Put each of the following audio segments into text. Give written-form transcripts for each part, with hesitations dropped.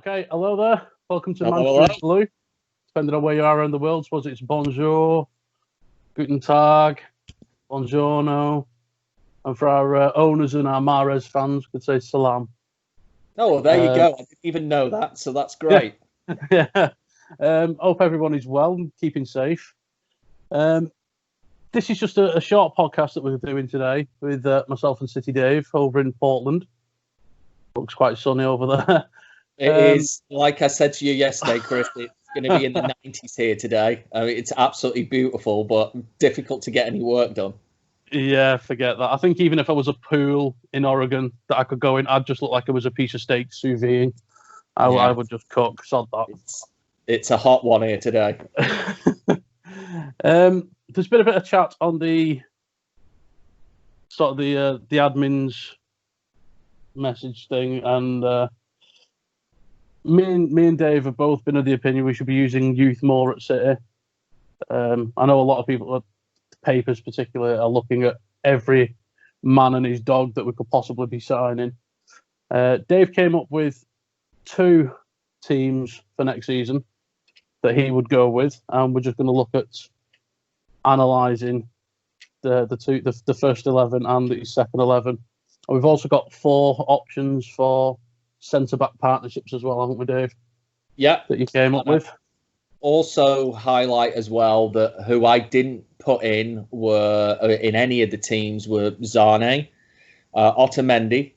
Okay, hello there. Welcome to Hello, Manchester is Blue. Depending on where you are around the world, suppose it's bonjour, guten tag, buongiorno, and for our owners and our Mahrez fans, could say salam. Oh, well, there you go. I didn't even know that, so that's great. Yeah. Hope everyone is well and keeping safe. This is just a short podcast that we're doing today with myself and City Dave over in Portland. Looks quite sunny over there. It is, like I said to you yesterday, Chris, it's going to be in the 90s here today. I mean, it's absolutely beautiful, but difficult to get any work done. Yeah, forget that. I think even if I was a pool in Oregon that I could go in, I'd just look like it was a piece of steak sous vide. I would just cook, sod that. It's a hot one here today. There's been a bit of chat on the sort of the admin's message thing, and me and Dave have both been of the opinion we should be using youth more at City. I know a lot of people, papers particularly, are looking at every man and his dog that we could possibly be signing. Dave came up with 2 teams for next season that he would go with, and we're just going to look at analysing the first 11 and the second 11. And we've also got 4 options for centre-back partnerships as well, haven't we, Dave? Yeah. That you came up with. Also highlight as well that who I didn't put in were in any of the teams were Zane, Otamendi,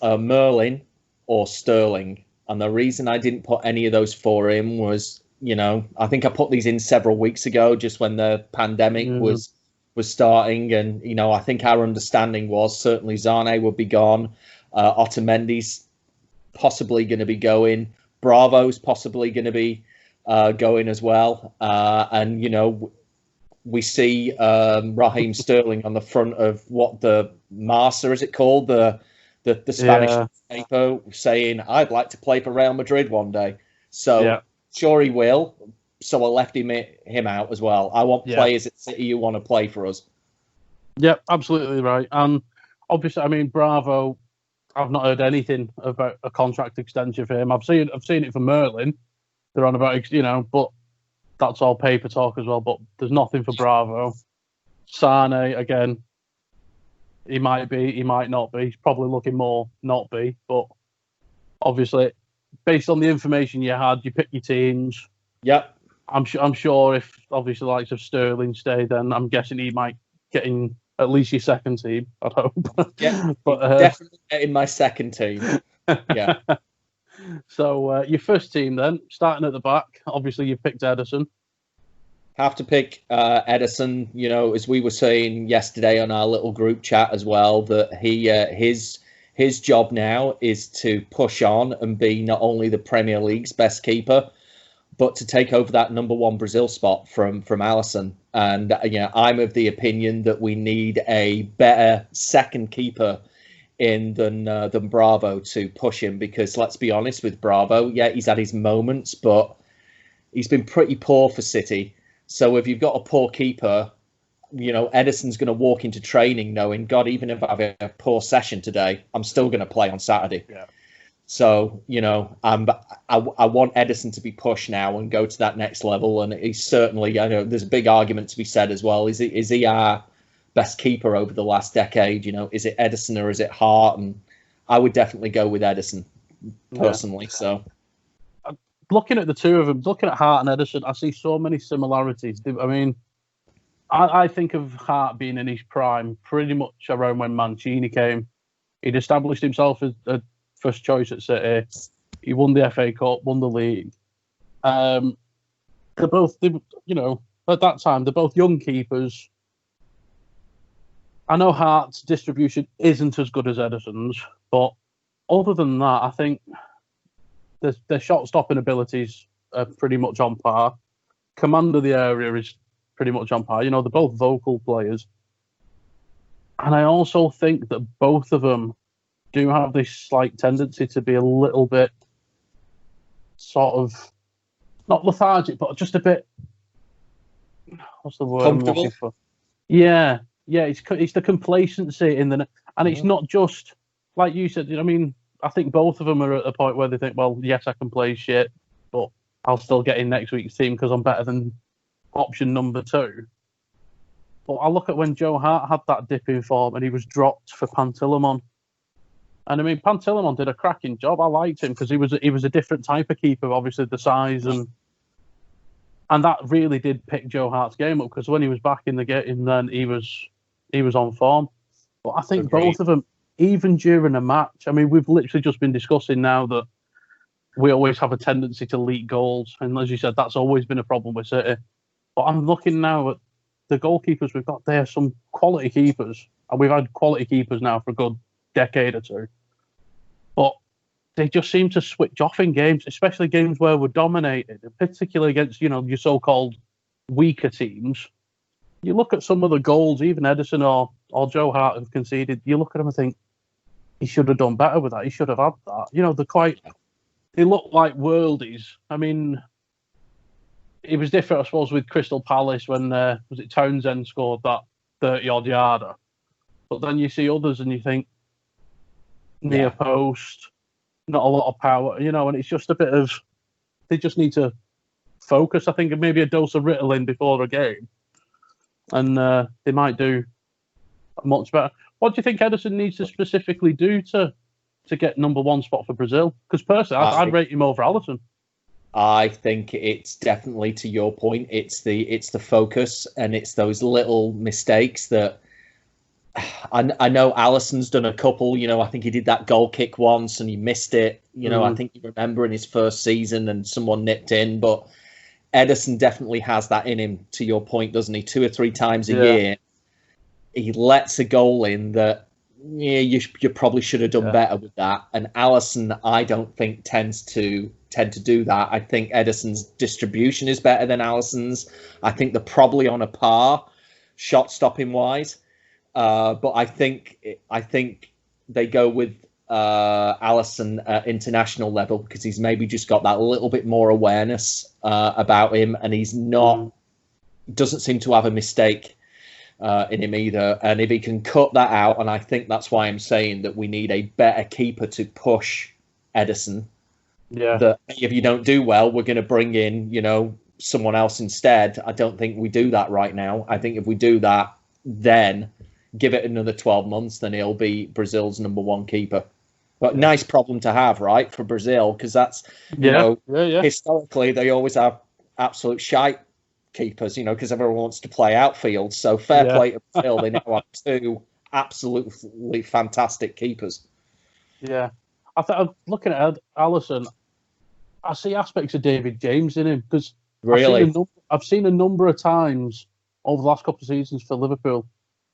Merlin, or Sterling. And the reason I didn't put any of those 4 in was, I think I put these in several weeks ago, just when the pandemic was starting. And, I think our understanding was certainly Zane would be gone. Otamendi's possibly going to be going. Bravo's possibly going to be going as well. And, we see Raheem Sterling on the front of what the Marca, is it called? The Spanish paper, saying, I'd like to play for Real Madrid one day. So sure he will. So I left him out as well. I want players at City who want to play for us. Yep, absolutely right. And obviously, I mean, Bravo, I've not heard anything about a contract extension for him. I've seen it for Merlin. They're on about, but that's all paper talk as well. But there's nothing for Bravo. Sane, again, he might be, he might not be. He's probably looking more not be. But obviously, based on the information you had, you pick your teams. Yep. I'm sure if obviously the likes of Sterling stay, then I'm guessing he might get in at least your second team, I'd hope. Yeah, but definitely get in my second team. Yeah. So your first team then, starting at the back, obviously you picked Ederson. Have to pick Ederson, as we were saying yesterday on our little group chat as well, that his job now is to push on and be not only the Premier League's best keeper, but to take over that number 1 Brazil spot from Alisson. And I'm of the opinion that we need a better second keeper in than Bravo to push him, because let's be honest with Bravo, he's had his moments, but he's been pretty poor for City. So if you've got a poor keeper, Ederson's going to walk into training knowing, God, even if I have a poor session today, I'm still going to play on Saturday. Yeah. So, I want Ederson to be pushed now and go to that next level. And he's certainly, I know there's a big argument to be said as well. Is he our best keeper over the last decade? Is it Ederson or is it Hart? And I would definitely go with Ederson personally. Yeah. So looking at the two of them, looking at Hart and Ederson, I see so many similarities. I mean, I think of Hart being in his prime pretty much around when Mancini came. He'd established himself as a first choice at City. He won the FA Cup, won the league. They're both, at that time, they're both young keepers. I know Hart's distribution isn't as good as Ederson's, but other than that, I think their shot-stopping abilities are pretty much on par. Command of the area is pretty much on par. They're both vocal players. And I also think that both of them do have this slight tendency to be a little bit sort of, not lethargic, but just a bit, what's the word I'm looking for? Yeah, it's the complacency and it's not just, like you said, I think both of them are at a point where they think, well, yes, I can play shit, but I'll still get in next week's team because I'm better than option number 2. But I look at when Joe Hart had that dip in form and he was dropped for Pantilimon. And I mean, Pantilimon did a cracking job. I liked him because he was a different type of keeper, obviously the size and that really did pick Joe Hart's game up because when he was back in the game, then he was on form. But I think both of them, even during a match, I mean, we've literally just been discussing now that we always have a tendency to leak goals, and as you said, that's always been a problem with City. But I'm looking now at the goalkeepers we've got there, some quality keepers, and we've had quality keepers now for a good decade or two. But they just seem to switch off in games, especially games where we're dominated, particularly against, your so-called weaker teams. You look at some of the goals, even Edison or Joe Hart have conceded, you look at them and think, he should have done better with that. He should have had that. They look like worldies. I mean, it was different, I suppose, with Crystal Palace when, was it Townsend scored that 30-odd yarder. But then you see others and you think, near post, not a lot of power, and it's just a bit of, they just need to focus. I think maybe a dose of Ritalin before a game, and they might do much better. What do you think Edison needs to specifically do to get number 1 spot for Brazil? Because personally, I'd rate him over Alisson. I think it's definitely, to your point, it's the focus and it's those little mistakes that I know Alisson's done a couple. I think he did that goal kick once and he missed it. I think you remember in his first season and someone nipped in, but Edison definitely has that in him, to your point, doesn't he? 2 or 3 times a year, he lets a goal in that, you probably should have done better with that. And Alisson, I don't think tend to do that. I think Edison's distribution is better than Alisson's. I think they're probably on a par, shot stopping wise. But I think they go with Alisson at international level because he's maybe just got that little bit more awareness about him, and he's doesn't seem to have a mistake in him either. And if he can cut that out, and I think that's why I'm saying that we need a better keeper to push Edison. Yeah. That if you don't do well, we're going to bring in, someone else instead. I don't think we do that right now. I think if we do that, then give it another 12 months, then he'll be Brazil's number 1 keeper. But nice problem to have, right, for Brazil, because that's, historically they always have absolute shite keepers, because everyone wants to play outfield. So fair play to Brazil, they now have 2 absolutely fantastic keepers. Yeah. I'm looking at Alisson, I see aspects of David James in him, because I've seen a number of times over the last couple of seasons for Liverpool,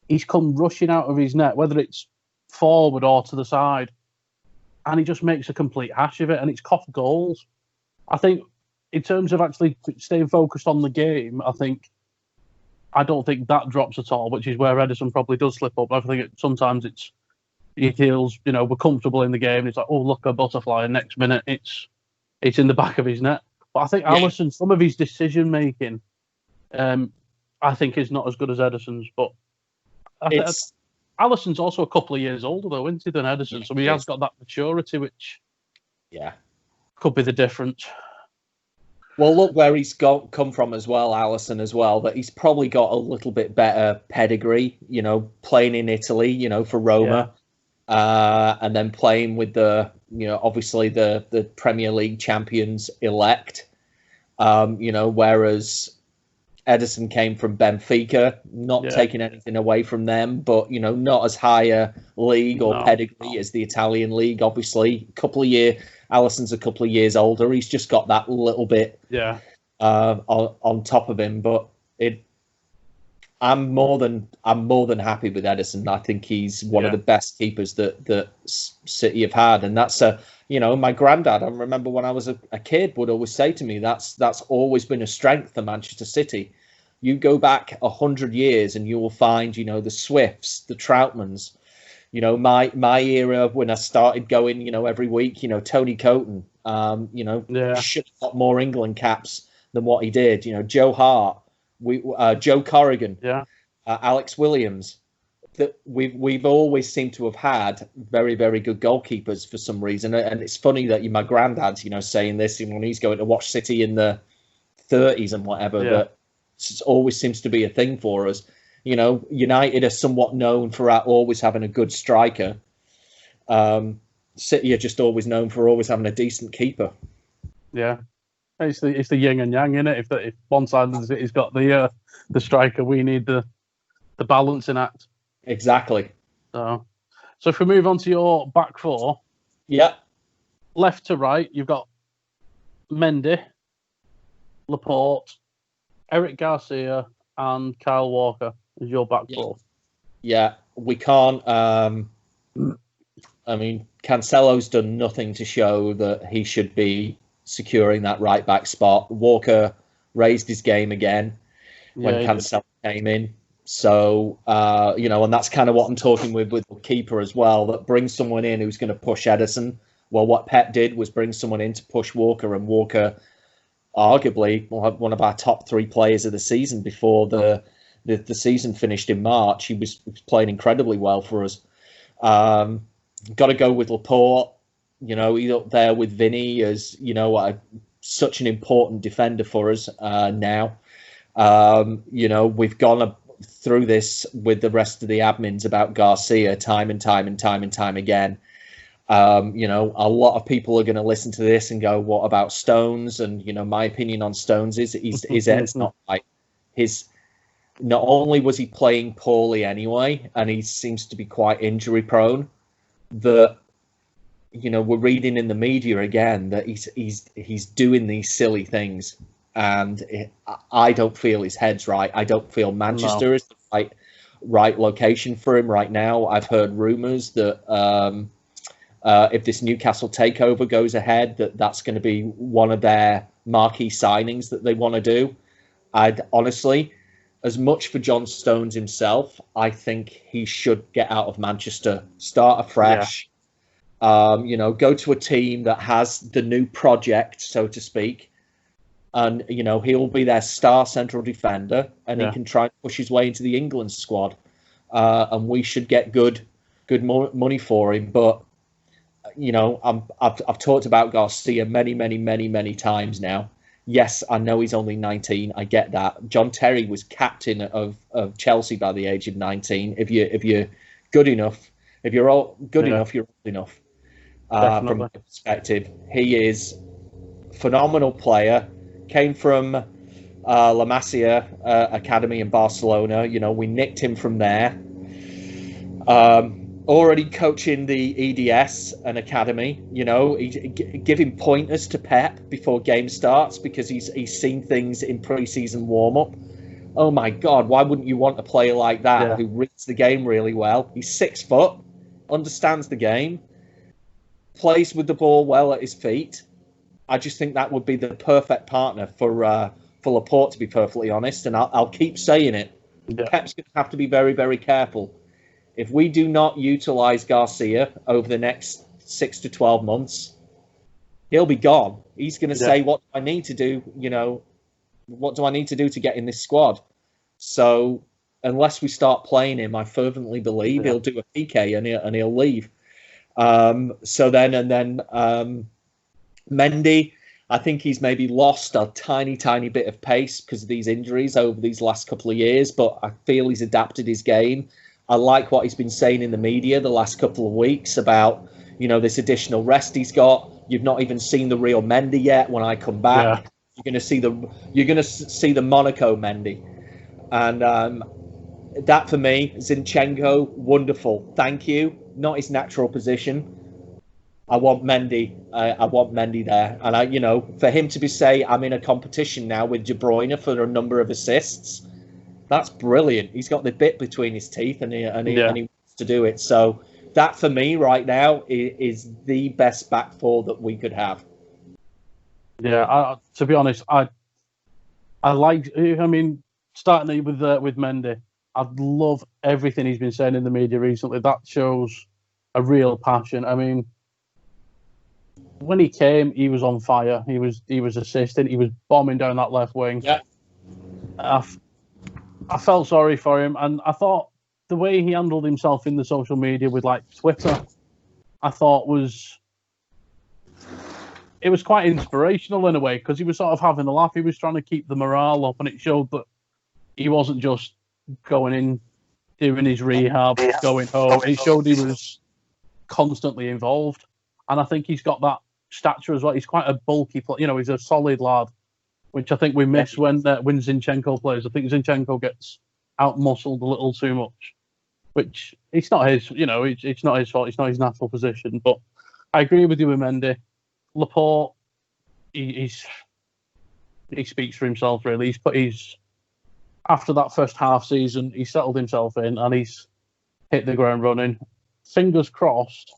he's come rushing out of his net, whether it's forward or to the side, and he just makes a complete hash of it, and it's coughed goals. I think in terms of actually staying focused on the game, I don't think that drops at all, which is where Edison probably does slip up. I think sometimes he feels, we're comfortable in the game, and it's like, oh, look, a butterfly, and next minute it's in the back of his net. But I think Alisson, some of his decision making, I think is not as good as Edison's, but Alisson's also a couple of years older, though, isn't he, than Edison? So he has got that maturity, which could be the difference. Well, look where he's come from as well, Alisson as well, that he's probably got a little bit better pedigree, playing in Italy, for Roma, and then playing with the, obviously the Premier League champions elect, whereas Edison came from Benfica, not taking anything away from them, but, not as high a league or pedigree as the Italian league, obviously. Alisson's a couple of years older. He's just got that little bit on top of him. But I'm more than happy with Edison. I think he's one of the best keepers that City have had. And that's my granddad, I remember when I was a kid, would always say to me, that's always been a strength for Manchester City. You go back 100 years and you will find, the Swifts, the Troutmans, my era when I started going, every week, Tony Coton, should have got more England caps than what he did. Joe Hart, Joe Corrigan, Alex Williams, that we've always seemed to have had very, very good goalkeepers for some reason. And it's funny that my granddad's, saying this when he's going to watch City in the 30s and whatever, that it always seems to be a thing for us. United are somewhat known for always having a good striker. City are just always known for always having a decent keeper. Yeah. It's the yin and yang, isn't it? If one side of the City's got the striker, we need the balancing act. Exactly. So if we move on to your back four, left to right, you've got Mendy, Laporte, Eric Garcia, and Kyle Walker as your back four. Yeah, we can't. Cancelo's done nothing to show that he should be securing that right back spot. Walker raised his game again when Cancelo came in. So, and that's kind of what I'm talking with the keeper as well, that brings someone in who's going to push Ederson. Well, what Pep did was bring someone in to push Walker, and Walker, arguably one of our top 3 players of the season before the season finished in March. He was playing incredibly well for us. Got to go with Laporte. He's up there with Vinny as, such an important defender for us now. We've gone through this with the rest of the admins about Garcia time and time again. A lot of people are going to listen to this and go, what about Stones? And, my opinion on Stones is his head's not right. Not only was he playing poorly anyway, and he seems to be quite injury prone, that, we're reading in the media again that he's doing these silly things. And I don't feel his head's right. I don't feel Manchester is the right location for him right now. I've heard rumours that if this Newcastle takeover goes ahead, that's going to be one of their marquee signings that they want to do. I'd honestly, as much for John Stones himself, I think he should get out of Manchester, start afresh, go to a team that has the new project, so to speak. And, he'll be their star central defender, and he can try and push his way into the England squad. And we should get good money for him. But, I've talked about Garcia many times now. Yes, I know he's only 19. I get that. John Terry was captain of Chelsea by the age of 19. If you're good enough, if you're all good enough, you're old enough. From my perspective, he is a phenomenal player. Came from La Masia Academy in Barcelona. We nicked him from there. Already coaching the EDS and academy. Giving pointers to Pep before game starts because he's seen things in pre-season warm-up. Oh my God, why wouldn't you want a player like that who reads the game really well? He's 6 foot, understands the game, plays with the ball well at his feet. I just think that would be the perfect partner for Laporte, to be perfectly honest. And I'll keep saying it. Yeah. Pep's going to have to be very, very careful. If we do not utilise Garcia over the next 6 to 12 months, he'll be gone. He's going to say, what do I need to do? What do I need to do to get in this squad? So unless we start playing him, I fervently believe he'll do a PK and he'll leave. Mendy, I think he's maybe lost a tiny bit of pace because of these injuries over these last couple of years, but I feel he's adapted his game. I like what he's been saying in the media the last couple of weeks about, this additional rest he's got. You've not even seen the real Mendy yet. When I come back, you're going to see the Monaco Mendy. And that for me, Zinchenko, wonderful. Thank you. Not his natural position. I want Mendy. I want Mendy there, and for him to be I'm in a competition now with De Bruyne for a number of assists. That's brilliant. He's got the bit between his teeth, and he wants to do it. So that for me right now is the best back four that we could have. Yeah, to be honest, I like. Starting with Mendy, I love everything he's been saying in the media recently. That shows a real passion. When he came, he was on fire. He was assisting. He was bombing down that left wing. Yeah. I felt sorry for him, and I thought the way he handled himself in the social media with like Twitter, I thought it was quite inspirational in a way, because he was sort of having a laugh. He was trying to keep the morale up, and it showed that he wasn't just going in, doing his rehab, going home. It showed he was constantly involved, and I think he's got that stature as well. He's quite a bulky player. You know, he's a solid lad, which I think we miss when Zinchenko plays. I think Zinchenko gets out-muscled a little too much, which it's not his. You know, it's not his fault. It's not his natural position. But I agree with you with Mendy. Laporte, he speaks for himself, really. He's after that first half season, he settled himself in and he's hit the ground running. Fingers crossed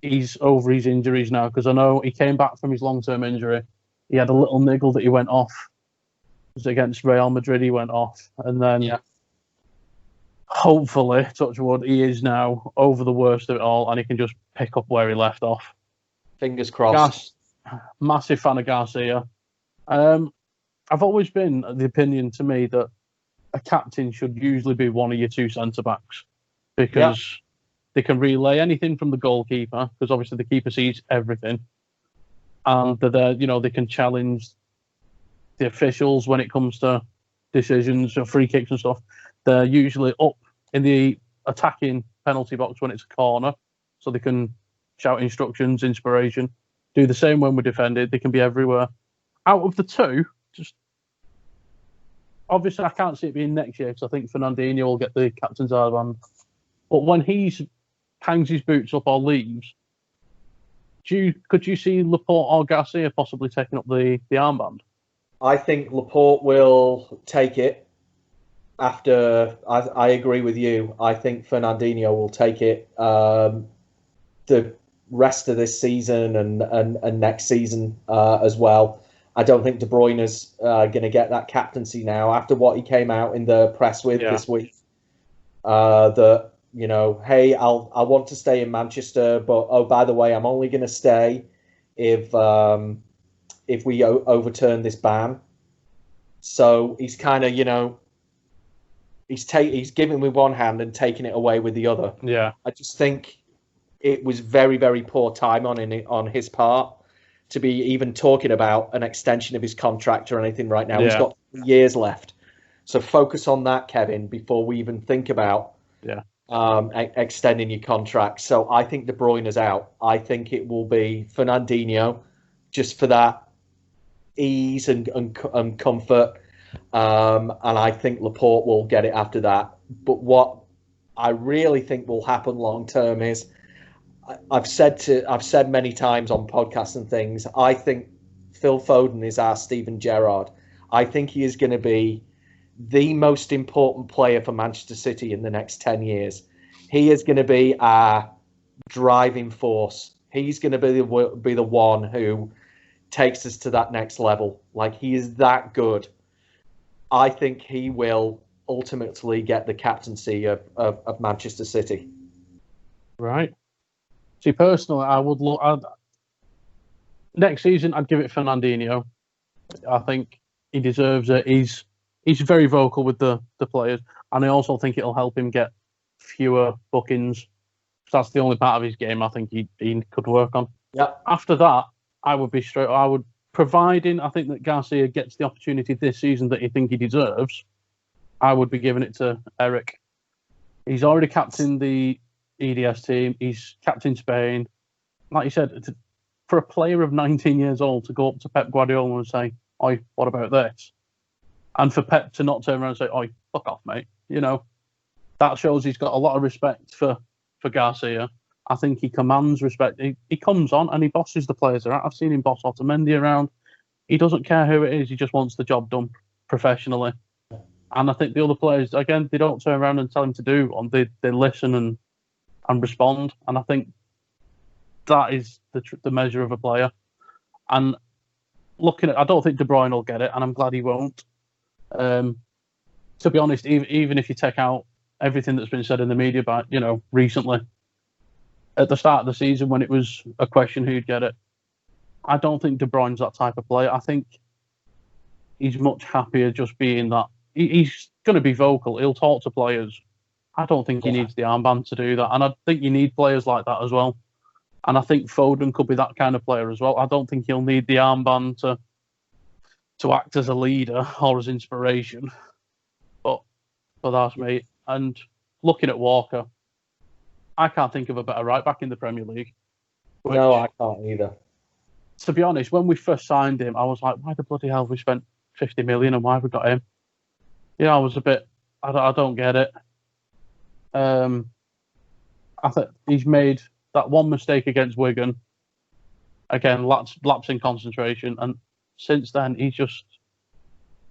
he's over his injuries now, because I know he came back from his long-term injury. He had a little niggle that he went off. It was against Real Madrid, he went off. And then hopefully, touch wood, he is now over the worst of it all and he can just pick up where he left off. Fingers crossed. Massive fan of Garcia. I've always been of the opinion, to me, that a captain should usually be one of your two centre-backs, because they can relay anything from the goalkeeper, because obviously the keeper sees everything, and they're there, you know, they can challenge the officials when it comes to decisions or free kicks and stuff. They're usually up in the attacking penalty box when it's a corner, so they can shout instructions, inspiration. Do the same when we're defended. They can be everywhere. Out of the two, just obviously I can't see it being next year, because I think Fernandinho will get the captain's armband. But when he hangs his boots up or leaves, could you see Laporte or Garcia possibly taking up the armband? I think Laporte will take it after. I agree with you. I think Fernandinho will take it the rest of this season and next season as well. I don't think De Bruyne is going to get that captaincy now after what he came out in the press with this week. That, you know, hey, I want to stay in Manchester, but oh, by the way, I'm only going to stay if we overturn this ban. So he's kind of, you know, he's giving with one hand and taking it away with the other. Yeah, I just think it was very, very poor time on his part to be even talking about an extension of his contract or anything right now. He's got years left. So focus on that, Kevin, before we even think about extending your contract. So I think De Bruyne is out. I think it will be Fernandinho, just for that ease and comfort. And I think Laporte will get it after that. But what I really think will happen long term is, I've said many times on podcasts and things, I think Phil Foden is our Steven Gerrard. I think he is going to be the most important player for Manchester City in the next 10 years. He is going to be our driving force. He's going to be the one who takes us to that next level. Like, he is that good. I think he will ultimately get the captaincy of Manchester City. Right. See, personally, I would look. Next season, I'd give it Fernandinho. I think he deserves it. He's very vocal with the players, and I also think it'll help him get fewer bookings. That's the only part of his game I think he could work on. Yeah. After that, I would be straight. I would, providing I think that Garcia gets the opportunity this season that he think he deserves, I would be giving it to Eric. He's already captained the EDS team. He's captain Spain. Like you said, for a player of 19 years old to go up to Pep Guardiola and say, "Oi, what about this?" and for Pep to not turn around and say, "Oi, fuck off, mate," you know, that shows he's got a lot of respect for Garcia. I think he commands respect. He comes on and he bosses the players around. I've seen him boss Otamendi around. He doesn't care who it is. He just wants the job done professionally. And I think the other players, again, they don't turn around and tell him to do one. They listen and respond. And I think that is the measure of a player. And looking at, I don't think De Bruyne will get it, and I'm glad he won't. To be honest, even if you take out everything that's been said in the media about, you know, recently, at the start of the season when it was a question who'd get it, I don't think De Bruyne's that type of player. I think he's much happier just being that. He's going to be vocal. He'll talk to players. I don't think he needs the armband to do that. And I think you need players like that as well. And I think Foden could be that kind of player as well. I don't think he'll need the armband to act as a leader or as inspiration. But that's me. And looking at Walker, I can't think of a better right back in the Premier League. No, I can't either. To be honest, when we first signed him, I was like, why the bloody hell have we spent 50 million and why have we got him? I was a bit, I don't get it. I think he's made that one mistake against Wigan. Again, lapse in concentration. And since then, he gives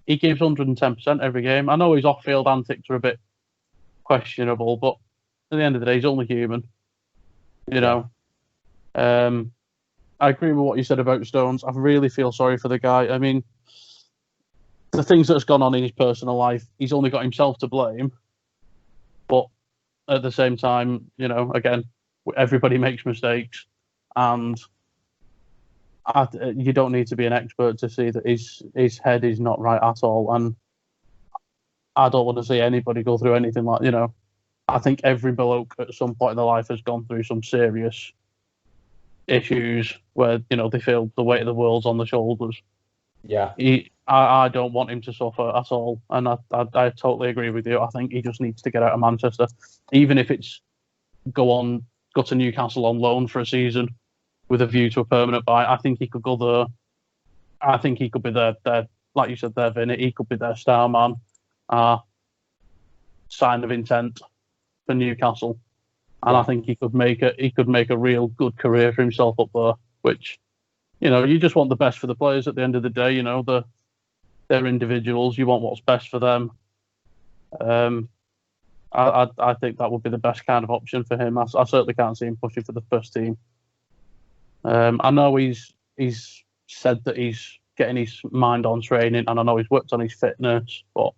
110% every game. I know his off-field antics are a bit questionable, but at the end of the day, he's only human. I agree with what you said about Stones. I really feel sorry for the guy. I mean, the things that's gone on in his personal life, he's only got himself to blame. But at the same time, again, everybody makes mistakes, and you don't need to be an expert to see that his head is not right at all. And I don't want to see anybody go through anything like, I think every bloke at some point in their life has gone through some serious issues where, they feel the weight of the world's on the shoulders. Yeah. I don't want him to suffer at all. And I totally agree with you. I think he just needs to get out of Manchester. Even if it's go to Newcastle on loan for a season with a view to a permanent buy, I think he could go there. I think he could be their like you said there, Vinny, he could be their star man. Sign of intent for Newcastle. And I think he could make a real good career for himself up there, which, you just want the best for the players at the end of the day. They're individuals. You want what's best for them. I think that would be the best kind of option for him. I certainly can't see him pushing for the first team. I know he's said that he's getting his mind on training, and I know he's worked on his fitness, but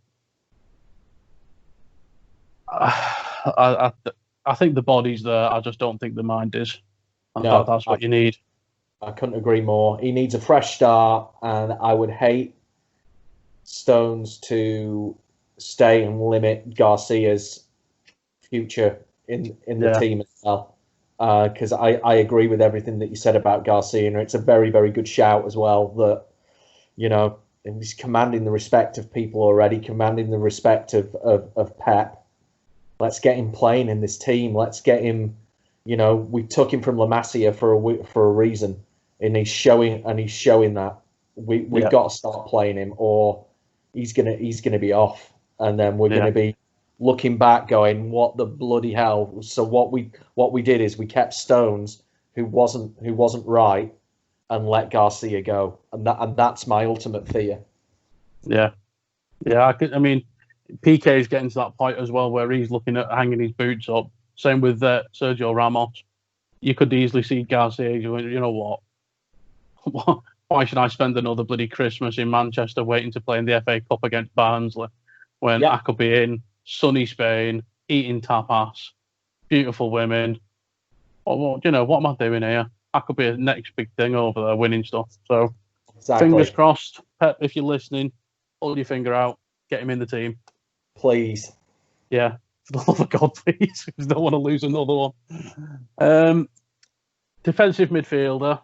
I think the body's there. I just don't think the mind is. And that's what you need. I couldn't agree more. He needs a fresh start, and I would hate Stones to stay and limit Garcia's future in the team as well. Because I agree with everything that you said about Garcia, and it's a very, very good shout as well that, he's commanding the respect of people already, commanding the respect of Pep. Let's get him playing in this team. Let's get him, we took him from La Masia for a reason, and he's showing that we've got to start playing him, or he's gonna be off, and then we're gonna be looking back going, what the bloody hell? So what we did is we kept Stones, who wasn't right, and let Garcia go, and that's my ultimate fear. Yeah. I mean, PK is getting to that point as well where he's looking at hanging his boots up. Same with Sergio Ramos. You could easily see Garcia going, you know what? Why should I spend another bloody Christmas in Manchester waiting to play in the FA Cup against Barnsley when I could be in sunny Spain, eating tapas, beautiful women? What am I doing here? I could be a next big thing over there winning stuff. So fingers crossed. Pep, if you're listening, hold your finger out. Get him in the team. Please. Yeah. For the love of God, please. Because I don't want to lose another one. Defensive midfielder.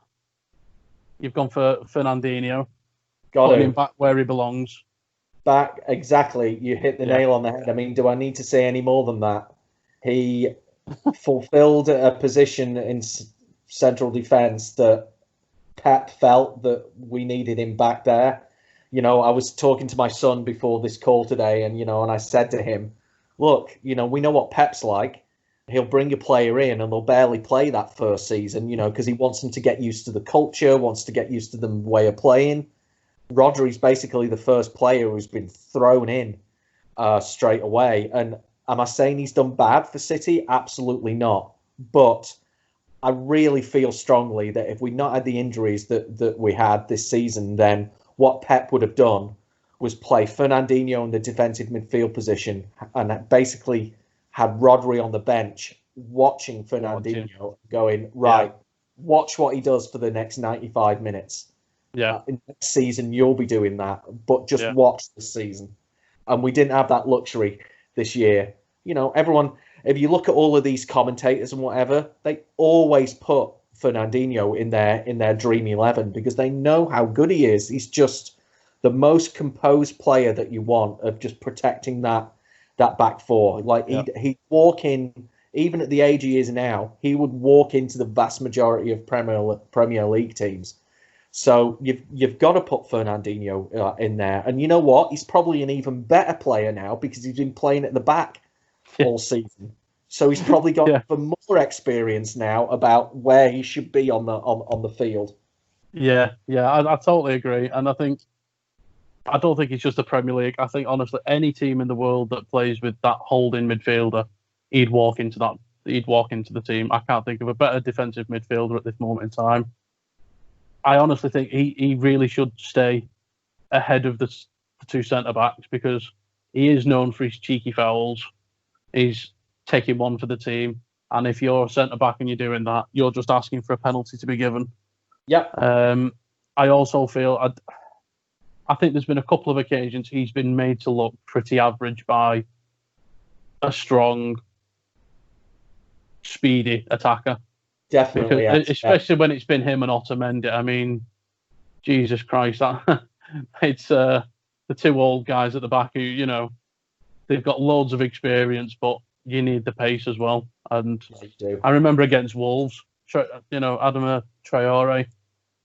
You've gone for Fernandinho. Putting him back where he belongs. Back, exactly. You hit the nail on the head. I mean, do I need to say any more than that? He fulfilled a position in central defence that Pep felt that we needed him back there. I was talking to my son before this call today, and I said to him, look, we know what Pep's like. He'll bring a player in and they'll barely play that first season, because he wants them to get used to the culture, wants to get used to the way of playing. Rodri's basically the first player who's been thrown in straight away. And am I saying he's done bad for City? Absolutely not. But I really feel strongly that if we'd not had the injuries that we had this season, then what Pep would have done was play Fernandinho in the defensive midfield position and basically had Rodri on the bench watching Fernandinho going, watch what he does for the next 95 minutes. Yeah. In next season, you'll be doing that, but just watch this season. and we didn't have that luxury this year. You know, everyone, if you look at all of these commentators and whatever, they always put Fernandinho in their dream 11 because they know how good he is. He's just the most composed player that you want of just protecting that back four. Like he'd walk in, even at the age he is now, he would walk into the vast majority of Premier League teams. So you've got to put Fernandinho in there. And you know what? He's probably an even better player now because he's been playing at the back all season. So he's probably got even more experience now about where he should be on the field. Yeah, I totally agree. And I don't think it's just the Premier League. I think, honestly, any team in the world that plays with that holding midfielder, he'd walk into the team. I can't think of a better defensive midfielder at this moment in time. I honestly think he really should stay ahead of the two centre-backs because he is known for his cheeky fouls. He's taking one for the team. And if you're a centre-back and you're doing that, you're just asking for a penalty to be given. Yeah. I also feel... I think there's been a couple of occasions he's been made to look pretty average by a strong, speedy attacker. Definitely. Especially when it's been him and Otamendi. I mean, Jesus Christ. It's the two old guys at the back who, you know, they've got loads of experience, but you need the pace as well. And I remember against Wolves, you know, Adama Traore,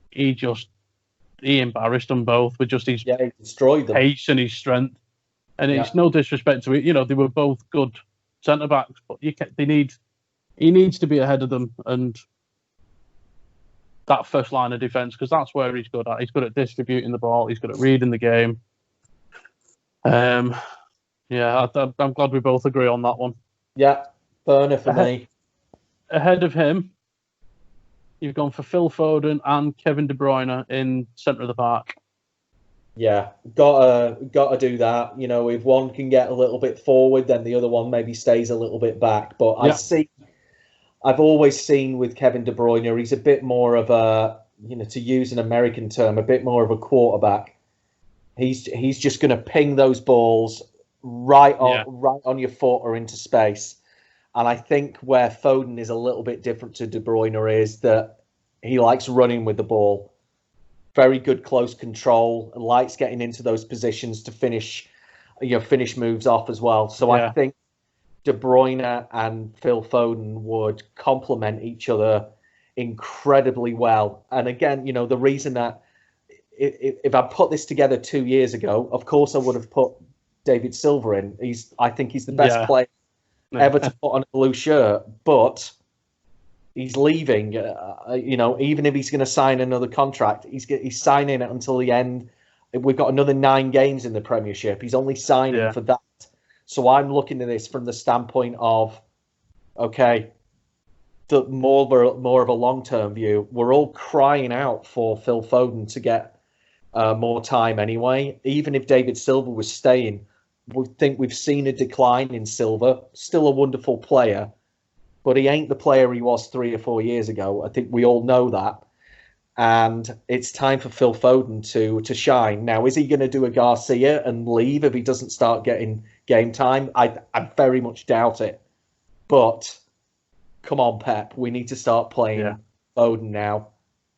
he embarrassed them both with just his he destroyed them. Pace and his strength. And it's no disrespect to it. You know, they were both good centre-backs, but he needs to be ahead of them and that first line of defence because that's where he's good at. He's good at distributing the ball. He's good at reading the game. I'm glad we both agree on that one. Yeah, burner for me. Ahead of him, you've gone for Phil Foden and Kevin De Bruyne in centre of the park. Yeah, gotta do that. You know, if one can get a little bit forward, then the other one maybe stays a little bit back. But I've always seen with Kevin De Bruyne, he's a bit more of a, you know, to use an American term, a bit more of a quarterback. He's just going to ping those balls right on your foot or into space. And I think where Foden is a little bit different to De Bruyne is that he likes running with the ball. Very good close control, likes getting into those positions to finish moves off as well. So I think De Bruyne and Phil Foden would complement each other incredibly well. And again, you know, the reason that if I put this together 2 years ago, of course I would have put David Silva in. I think he's the best player ever to put on a blue shirt, but he's leaving. You know, even if he's going to sign another contract, he's signing it until the end. We've got another 9 games in the Premiership. He's only signing for that. So I'm looking at this from the standpoint of, okay, more of a long-term view. We're all crying out for Phil Foden to get more time anyway. Even if David Silva was staying, we think we've seen a decline in Silva. Still a wonderful player, but he ain't the player he was 3 or 4 years ago. I think we all know that. And it's time for Phil Foden to shine. Now, is he going to do a Garcia and leave if he doesn't start getting game time? I very much doubt it. But come on, Pep. We need to start playing Foden now.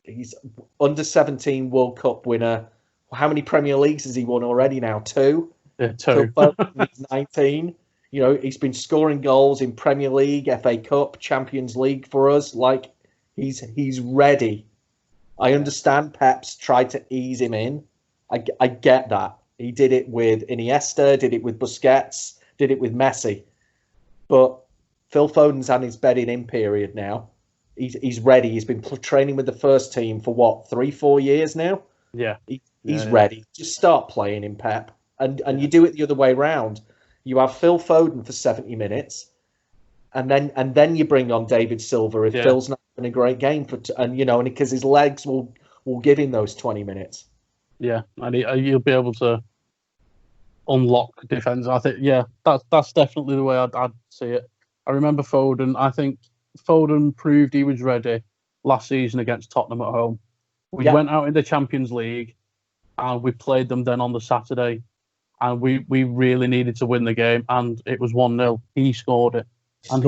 He's under 17 World Cup winner. How many Premier Leagues has he won already now? 2? Yeah, 2. He's 19. You know, he's been scoring goals in Premier League, FA Cup, Champions League for us. Like, he's ready. I understand Pep's tried to ease him in. I get that. He did it with Iniesta, did it with Busquets, did it with Messi. But Phil Foden's had his bedding in period now. He's ready. He's been training with the first team for what, 3-4 years now? Yeah. He's ready. Just start playing him, Pep. And you do it the other way round. You have Phil Foden for 70 minutes, and then you bring on David Silva if Phil's not having a great game because his legs will give him those 20 minutes. Yeah, and you'll be able to unlock defence. I think that's definitely the way I'd see it. I remember Foden. I think Foden proved he was ready last season against Tottenham at home. We went out in the Champions League and we played them then on the Saturday. and we really needed to win the game, and it was 1-0. He scored it, and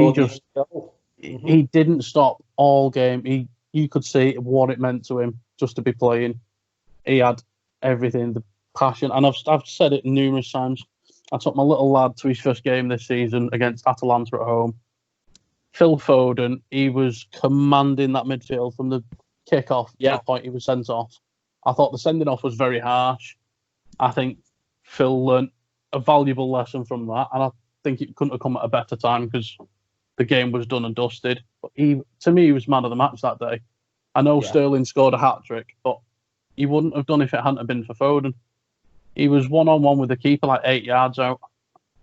he didn't stop all game. You could see what it meant to him just to be playing. He had everything, the passion, and I've said it numerous times. I took my little lad to his first game this season against Atalanta at home. Phil Foden, he was commanding that midfield from the kick-off to the point he was sent off. I thought the sending off was very harsh. I think Phil learnt a valuable lesson from that, and I think it couldn't have come at a better time because the game was done and dusted. But to me, he was man of the match that day. I know Sterling scored a hat-trick, but he wouldn't have done if it hadn't have been for Foden. He was one-on-one with the keeper like 8 yards out,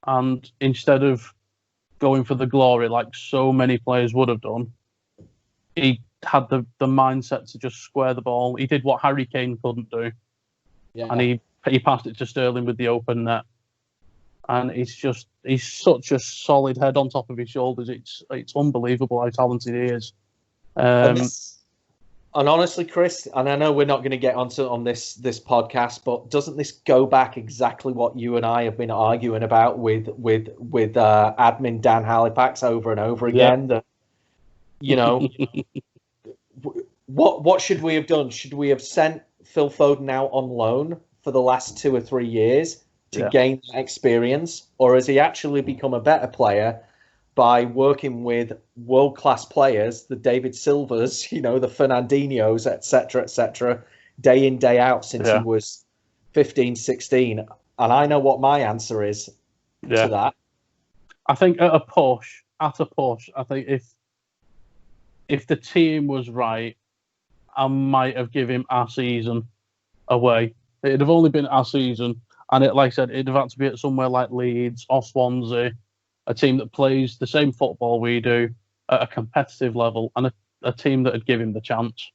and instead of going for the glory like so many players would have done, he had the mindset to just square the ball. He did what Harry Kane couldn't do, and he passed it to Sterling with the open net. And he's such a solid head on top of his shoulders. It's unbelievable how talented he is. And honestly, Chris, and I know we're not going to get on this podcast, but doesn't this go back exactly what you and I have been arguing about with admin Dan Halifax over and over again? That, you know, what should we have done? Should we have sent Phil Foden out on loan for the last 2 or 3 years to gain that experience, or has he actually become a better player by working with world-class players, the David Silvers, the Fernandinhos, etc., day in, day out since he was 15, 16? And I know what my answer is to that. I think at a push, I think if the team was right, I might have given him our season away. It'd have only been our season, and like I said, it'd have had to be at somewhere like Leeds or Swansea, a team that plays the same football we do at a competitive level, and a team that would give him the chance.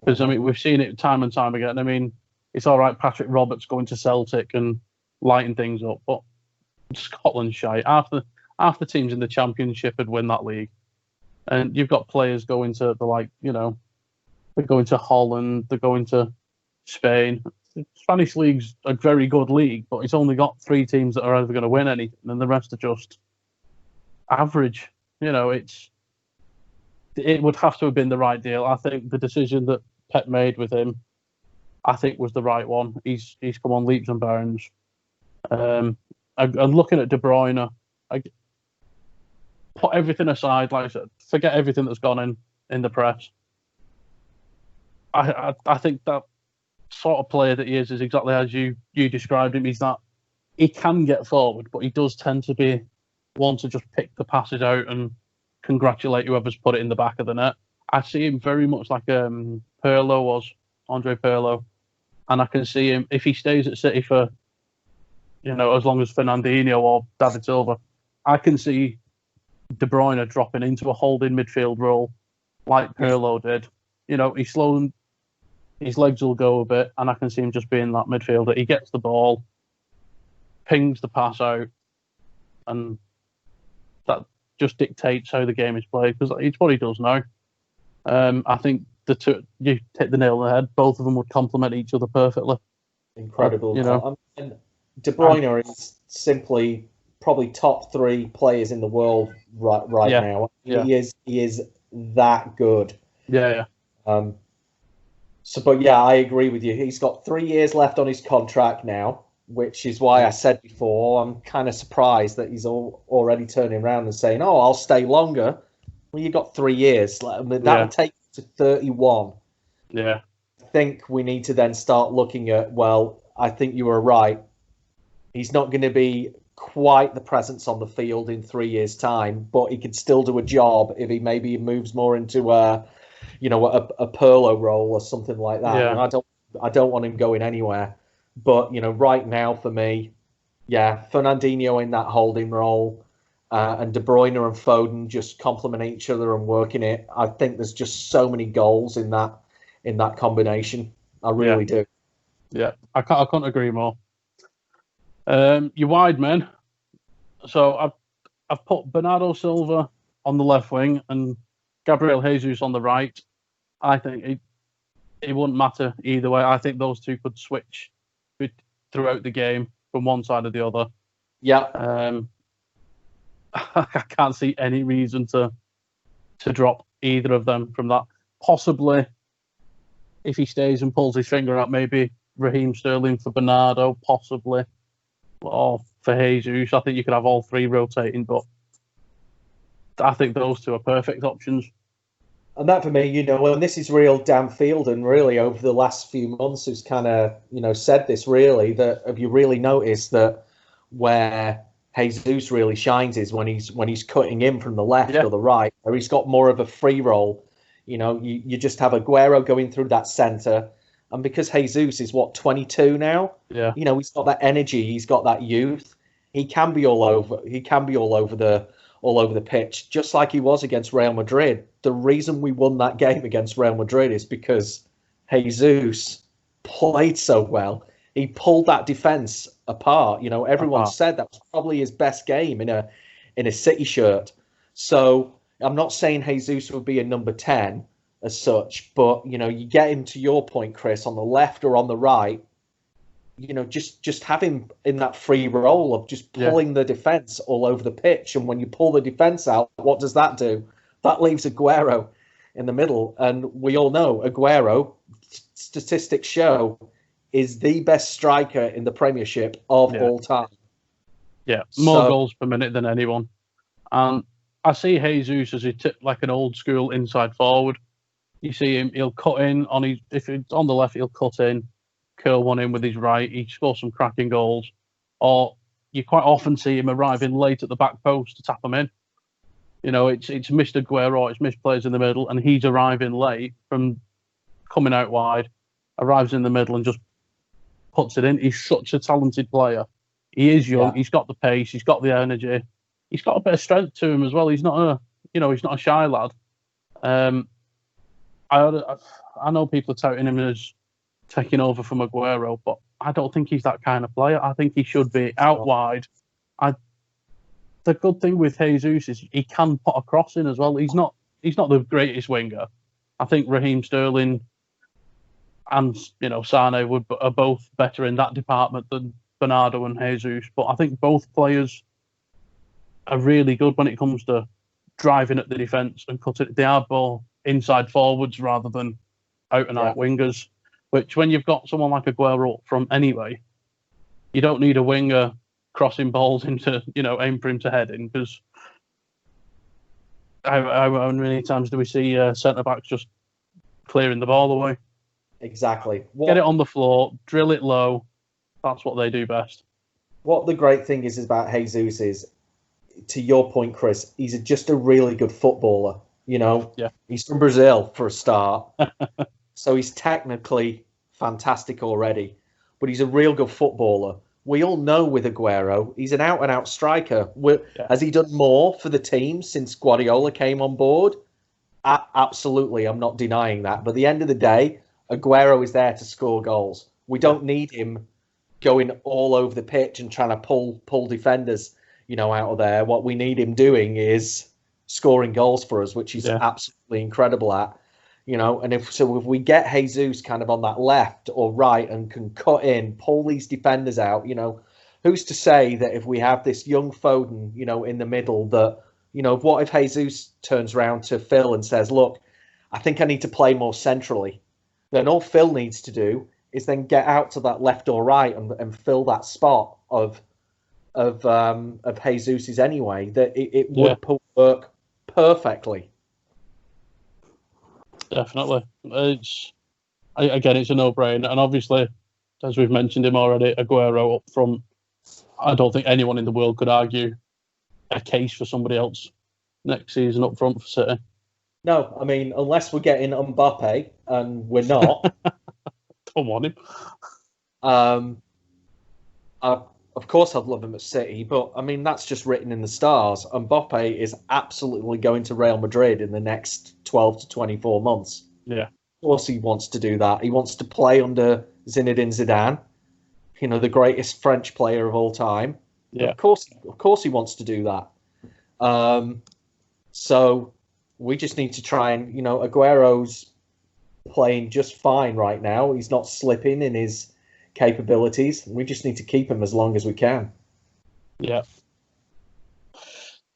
Because, I mean, we've seen it time and time again. I mean, it's all right, Patrick Roberts going to Celtic and lighting things up, but Scotland's shy. Half the teams in the Championship would win that league. And you've got players going to they're going to Holland, they're going to Spain. The Spanish league's a very good league, but it's only got 3 teams that are ever going to win anything, and the rest are just average. It would have to have been the right deal. I think the decision that Pep made with him, I think, was the right one. He's come on leaps and bounds. And looking at De Bruyne, put everything aside, like I said, forget everything that's gone in the press. I think that sort of player that he is exactly as you described him. He's that he can get forward, but he does tend to be one to just pick the passes out and congratulate whoever's put it in the back of the net. I see him very much like Pirlo was, Andre Pirlo, and I can see him if he stays at City for as long as Fernandinho or David Silva. I can see De Bruyne dropping into a holding midfield role like Pirlo did. He's slow, his legs will go a bit, and I can see him just being that midfielder. He gets the ball, pings the pass out, and that just dictates how the game is played, because it's what he does now. I think the two, you hit the nail on the head, both of them would complement each other perfectly. Incredible. And De Bruyne is simply probably top 3 players in the world right now. He is that good. Yeah. But I agree with you. He's got 3 years left on his contract now, which is why I said before, I'm kind of surprised that he's already turning around and saying, "Oh, I'll stay longer." Well, you've got 3 years. That would take you to 31. Yeah. I think we need to then start looking at, I think you were right. He's not going to be quite the presence on the field in 3 years' time, but he can still do a job if he maybe moves more into a Pirlo role or something like that. Yeah. And I don't want him going anywhere. But right now for me, Fernandinho in that holding role, and De Bruyne and Foden just complement each other and working it. I think there's just so many goals in that combination. I really do. Yeah, I can't agree more. Your wide men. So I've put Bernardo Silva on the left wing and Gabriel Jesus on the right. I think it wouldn't matter either way. I think those two could switch throughout the game. from one side or the other. Yeah. I can't see any reason to drop either of them from that. Possibly, if he stays and pulls his finger out, maybe Raheem Sterling for Bernardo, possibly, or for Jesus. I think you could have all three rotating, but I think those two are perfect options. And that for me, and this is real Dan Fielden, really, over the last few months, who's kind of, said this really, that have you really noticed that where Jesus really shines is when he's cutting in from the left or the right, where he's got more of a free roll. You just have Aguero going through that centre, and because Jesus is 22 now, he's got that energy, he's got that youth. He can be all over. He can be all over the pitch, just like he was against Real Madrid. The reason we won that game against Real Madrid is because Jesus played so well. He pulled that defence apart. Everyone said that was probably his best game in a City shirt. So I'm not saying Jesus would be a number 10 as such, but you get him, to your point, Chris, on the left or on the right. Just have him in that free role of just pulling the defence all over the pitch. And when you pull the defence out, what does that do? That leaves Aguero in the middle. And we all know Aguero, statistics show, is the best striker in the Premiership of all time. Yeah, more goals per minute than anyone. And I see Jesus as like an old school inside forward. You see him, he'll cut in if it's on the left, he'll cut in, curl one in with his right, he scores some cracking goals. Or you quite often see him arriving late at the back post to tap them in. It's missed Aguero, it's missed players in the middle, and he's arriving late from coming out wide, arrives in the middle and just puts it in. He's such a talented player. He is young, he's got the pace, he's got the energy, he's got a bit of strength to him as well. He's not a shy lad. I know people are touting him as taking over from Aguero, but I don't think he's that kind of player. I think he should be out wide. The good thing with Jesus is he can put a cross in as well. He's not the greatest winger. I think Raheem Sterling and Sane are both better in that department than Bernardo and Jesus. But I think both players are really good when it comes to driving at the defence and cutting. They are both inside forwards rather than out and out wingers. Which, when you've got someone like Aguero up front anyway, you don't need a winger crossing balls into, aim for him to head in, because how many times do we see centre-backs just clearing the ball away? Exactly. Get it on the floor, drill it low. That's what they do best. What the great thing is about Jesus is, to your point, Chris, he's just a really good footballer. He's from Brazil for a start. So he's technically fantastic already, but he's a real good footballer. We all know with Aguero, he's an out-and-out striker. Has he done more for the team since Guardiola came on board? Absolutely, I'm not denying that. But at the end of the day, Aguero is there to score goals. We don't need him going all over the pitch and trying to pull defenders, out of there. What we need him doing is scoring goals for us, which he's absolutely incredible at. And if we get Jesus kind of on that left or right and can cut in, pull these defenders out, who's to say that if we have this young Foden, in the middle, that, what if Jesus turns around to Phil and says, look, I think I need to play more centrally. Then all Phil needs to do is then get out to that left or right and fill that spot of Jesus's anyway, that it would work perfectly. Definitely. It's a no-brainer. And obviously, as we've mentioned him already, Aguero up front, I don't think anyone in the world could argue a case for somebody else next season up front for City. No, I mean, unless we're getting Mbappe, and we're not. Don't want him. Of course I'd love him at City, but I mean, that's just written in the stars. Mbappe is absolutely going to Real Madrid in the next 12 to 24 months. Yeah. Of course he wants to do that. He wants to play under Zinedine Zidane, the greatest French player of all time. Yeah. Of course he wants to do that. So we just need to try and, Aguero's playing just fine right now. He's not slipping in his capabilities. We just need to keep him as long as we can. Yeah.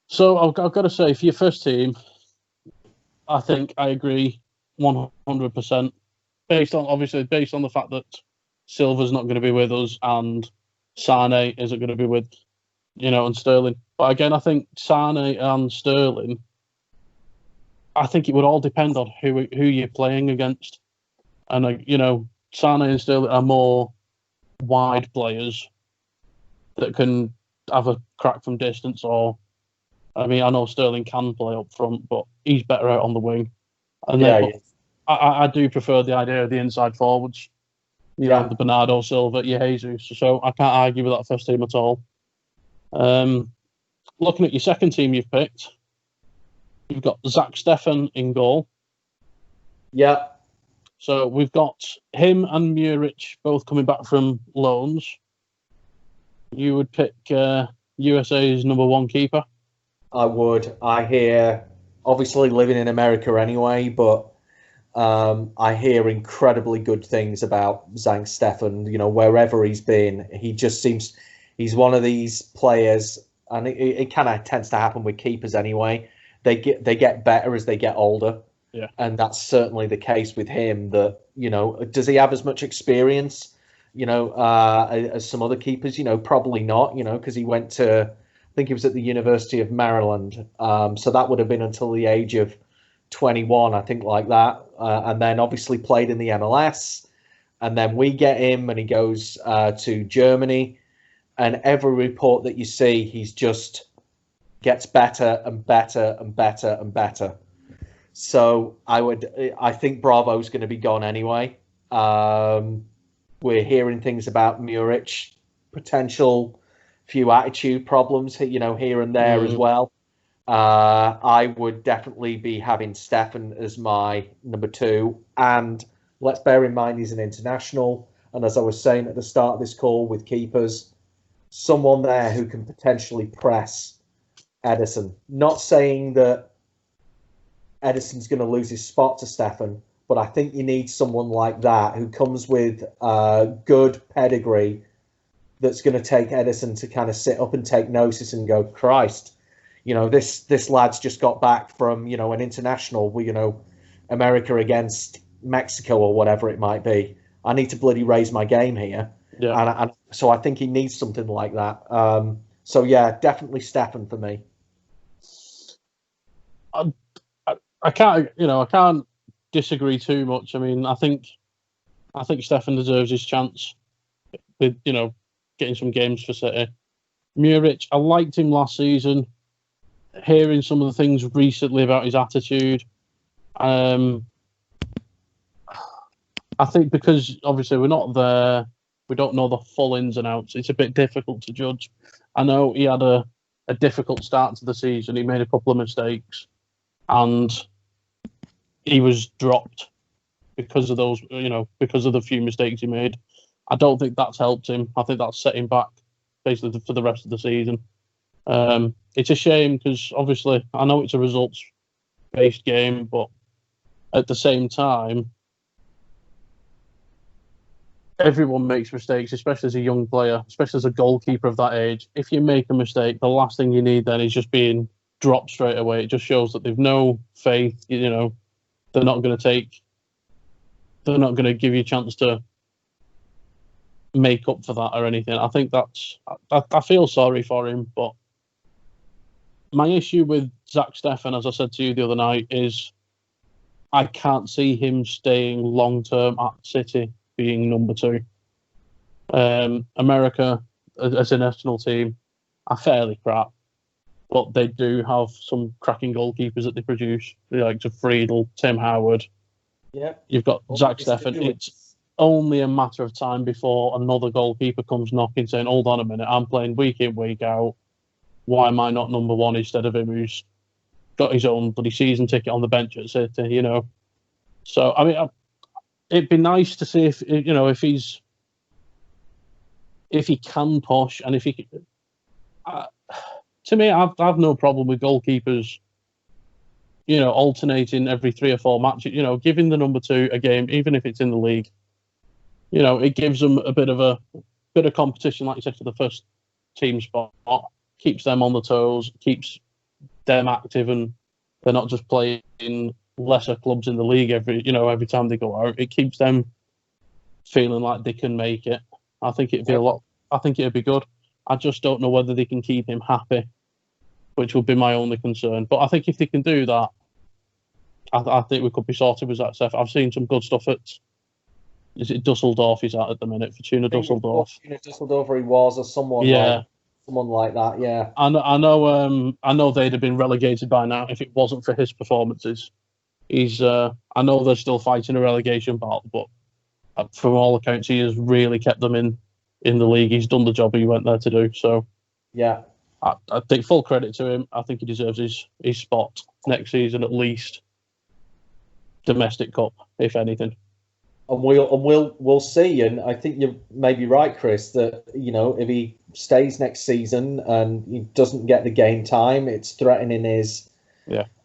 So I've got to say, for your first team, I think I agree 100%. Based on the fact that Silva's not going to be with us and Sane isn't going to be with, and Sterling. But again, I think Sane and Sterling, I think it would all depend on who you're playing against. And, Sane and Sterling are more wide players that can have a crack from distance. I know Sterling can play up front, but he's better out on the wing. And I do prefer the idea of the inside forwards. The Bernardo Silva, Jesus. So I can't argue with that first team at all. Looking at your second team you've picked, you've got Zach Steffen in goal. Yeah. So we've got him and Muric both coming back from loans. You would pick USA's number one keeper? I would. I hear, obviously living in America anyway, but I hear incredibly good things about Zach Steffen. Wherever he's been, he just seems he's one of these players, and it kind of tends to happen with keepers anyway. They get better as they get older, and that's certainly the case with him. That does he have as much experience, as some other keepers? Probably not. Because he went to, I think he was at the University of Maryland, so that would have been until the age of 21, I think, like that. And then obviously played in the MLS. And then we get him and he goes to Germany. And every report that you see, he's just gets better and better and better and better. So I think Bravo's going to be gone anyway. We're hearing things about Muric, potential few attitude problems, here and there as well. I would definitely be having Steffen as my number two. And let's bear in mind he's an international. And as I was saying at the start of this call with keepers, someone there who can potentially press Edison. Not saying that Edison's going to lose his spot to Steffen, but I think you need someone like that who comes with good pedigree that's going to take Edison to kind of sit up and take notice and go, Christ, this lad's just got back from, an international, America against Mexico or whatever it might be. I need to bloody raise my game here. Yeah. And so I think he needs something like that. So, yeah, definitely Steffen for me. I can't disagree too much. I mean, I think Steffen deserves his chance with, getting some games for City. Muric, I liked him last season. Hearing some of the things recently about his attitude, I think because obviously we're not there, we don't know the full ins and outs. It's a bit difficult to judge. I know he had a difficult start to the season. He made a couple of mistakes, and he was dropped because of those. Because of the few mistakes he made. I don't think that's helped him. I think that's set him back basically for the rest of the season. It's a shame because obviously I know it's a results-based game, but at the same time, everyone makes mistakes, especially as a young player, especially as a goalkeeper of that age. If you make a mistake, the last thing you need then is just being dropped straight away. It just shows that they've no faith. They're not going to give you a chance to make up for that or anything. I think I feel sorry for him, but my issue with Zach Steffen, as I said to you the other night, is I can't see him staying long term at City being number two. America as a national team are fairly crap, but they do have some cracking goalkeepers that they produce. The likes of Friedel, Tim Howard. Yeah, you've got Zach Steffen. It's only a matter of time before another goalkeeper comes knocking, saying, "Hold on a minute, I'm playing week in, week out. Why am I not number one instead of him who's got his own bloody season ticket on the bench at City?" So I mean, it'd be nice to see if he can push, and if he. To me, I've no problem with goalkeepers. Alternating every 3 or 4 matches. Giving the number two a game, even if it's in the league. it gives them a bit of competition, like you said, for the first team spot. Keeps them on the toes, keeps them active, and they're not just playing lesser clubs in the league every time they go out. It keeps them feeling like they can make it. I think it'd be I think it'd be good. I just don't know whether they can keep him happy, which would be my only concern. But I think if they can do that, I think we could be sorted with that stuff. I've seen some good stuff at. Is it Dusseldorf he's at the minute? Fortuna Dusseldorf. Fortuna Dusseldorf, he was, or someone. Yeah. Someone like that, yeah. I know they'd have been relegated by now if it wasn't for his performances. I know they're still fighting a relegation battle, but from all accounts, he has really kept them in the league. He's done the job he went there to do. So, yeah, I think full credit to him. I think he deserves his spot next season, at least domestic cup, if anything. And we'll see. And I think you're maybe right, Chris, that if he stays next season and he doesn't get the game time, it's threatening his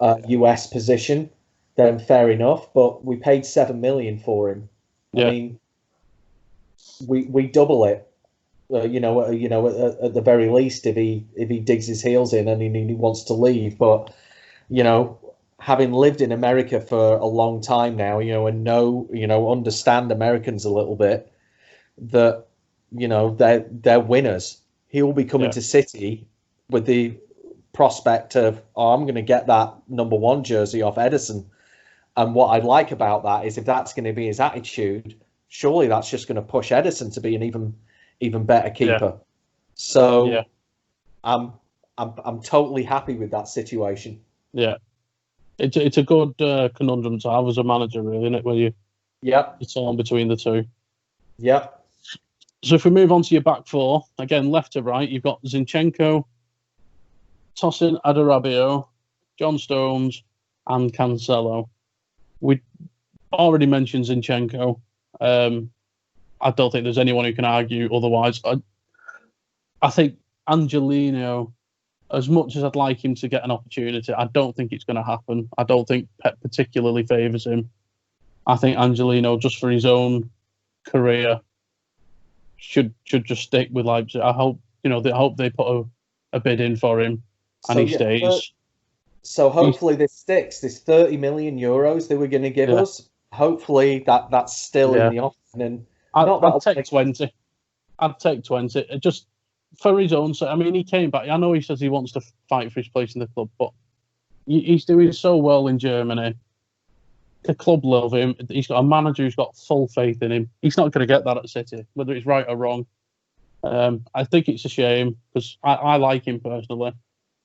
US position. Then fair enough. But we paid $7 million for him. Yeah. I mean, we double it. At the very least, if he digs his heels in and he wants to leave, but having lived in America for a long time now, and understand Americans a little bit, that they're winners. He will be coming to City with the prospect of, I'm going to get that number 1 jersey off Edison. And what I like about that is, if that's going to be his attitude, surely that's just going to push Edison to be an even better keeper. Yeah. So I'm totally happy with that situation. Yeah. It's a good conundrum to have as a manager, really, isn't it? Where you're torn between the two. Yeah. So if we move on to your back four, again, left to right, you've got Zinchenko, Tosin Adarabioyo, John Stones, and Cancelo. We already mentioned Zinchenko. I don't think there's anyone who can argue otherwise. I think Angelino, as much as I'd like him to get an opportunity, I don't think it's going to happen. I don't think Pep particularly favours him. I think Angelino, just for his own career, should just stick with Leipzig. I hope they put a bid in for him and he stays. So hopefully this sticks. This 30 million euros they were going to give us. Hopefully that's still in the offing. And I'd take 20. I'd take 20. Just for his own sake. I mean, he came back. I know he says he wants to fight for his place in the club, but he's doing so well in Germany. The club love him. He's got a manager who's got full faith in him. He's not going to get that at City, whether it's right or wrong. I think it's a shame because I like him personally.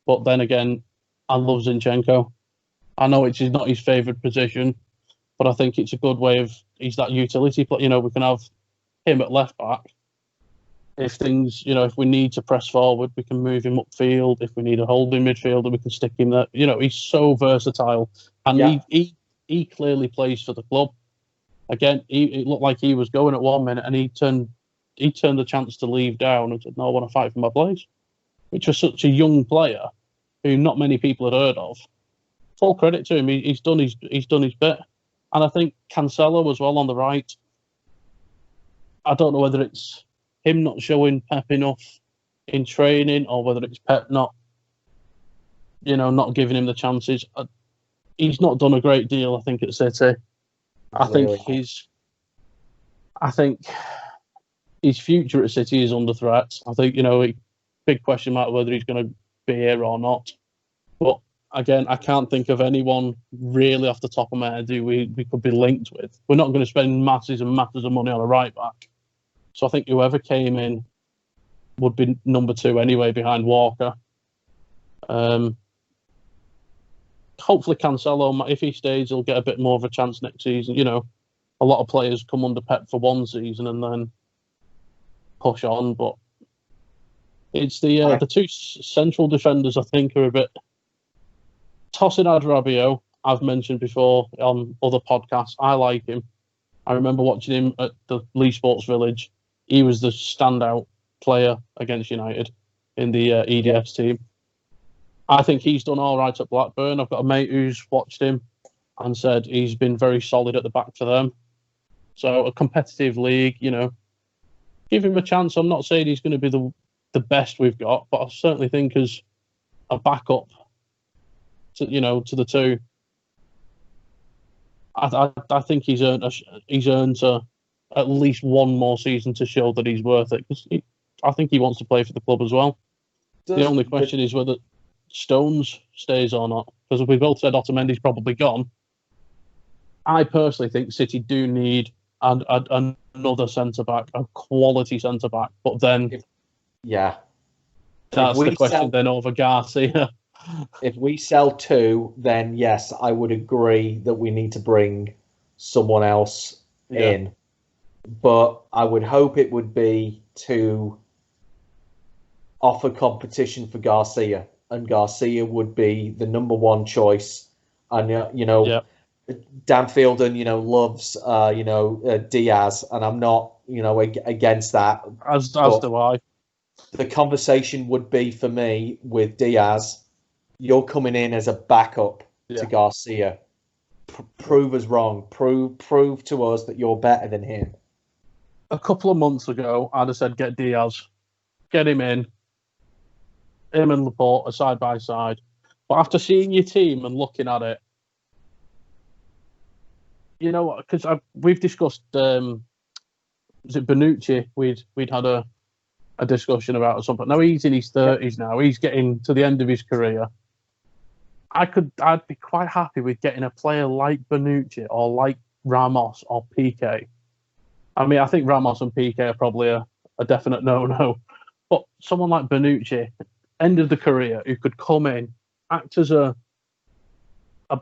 But then again, I love Zinchenko. I know it's not his favoured position, but I think it's a good way of, he's that utility player. We can have him at left back. If things, if we need to press forward, we can move him upfield. If we need a holding midfielder, we can stick him there. He's so versatile. And he clearly plays for the club. Again, it looked like he was going at 1 minute and he turned the chance to leave down and said, no, I want to fight for my place. Which was such a young player who not many people had heard of. Full credit to him. He's done his bit. And I think Cancelo as well on the right. I don't know whether it's him not showing Pep enough in training or whether it's Pep not giving him the chances. He's not done a great deal, I think, at City. I think his future at City is under threat. I think, big question mark whether he's going to be here or not. But again, I can't think of anyone really off the top of my head who we could be linked with. We're not going to spend masses and masses of money on a right back. So I think whoever came in would be number 2 anyway, behind Walker. Hopefully Cancelo, if he stays, he'll get a bit more of a chance next season. A lot of players come under Pep for 1 season and then push on, but it's the 2 central defenders I think are a bit. Tosin Adarabioyo, I've mentioned before on other podcasts. I like him. I remember watching him at the Leigh Sports Village. He was the standout player against United in the EDS team. I think he's done all right at Blackburn. I've got a mate who's watched him and said he's been very solid at the back for them. So a competitive league, give him a chance. I'm not saying he's going to be the best we've got, but I certainly think as a backup to the two, I think he's earned at least one more season to show that he's worth it, because I think he wants to play for the club as well. The only question is whether Stones stays or not, because we both said Otamendi's probably gone. I personally think City do need another centre-back, a quality centre-back, but then that's the question then over Garcia. If we sell two, then yes, I would agree that we need to bring someone else in. But I would hope it would be to offer competition for Garcia, and Garcia would be the number one choice. And Dan Fielden, loves Diaz, and I'm not against that. As do I. The conversation would be for me with Diaz. You're coming in as a backup to Garcia. Prove us wrong. Prove to us that you're better than him. A couple of months ago, I'd have said get Diaz, get him in. Him and Laporte are side by side. But after seeing your team and looking at it, because we've discussed, was it Bonucci? We'd had a discussion about at some point. Now he's in his 30s now. He's getting to the end of his career. I'd be quite happy with getting a player like Bonucci or like Ramos or Piqué. I mean, I think Ramos and Piqué are probably a definite no-no. But someone like Bonucci, end of the career, who could come in, act as a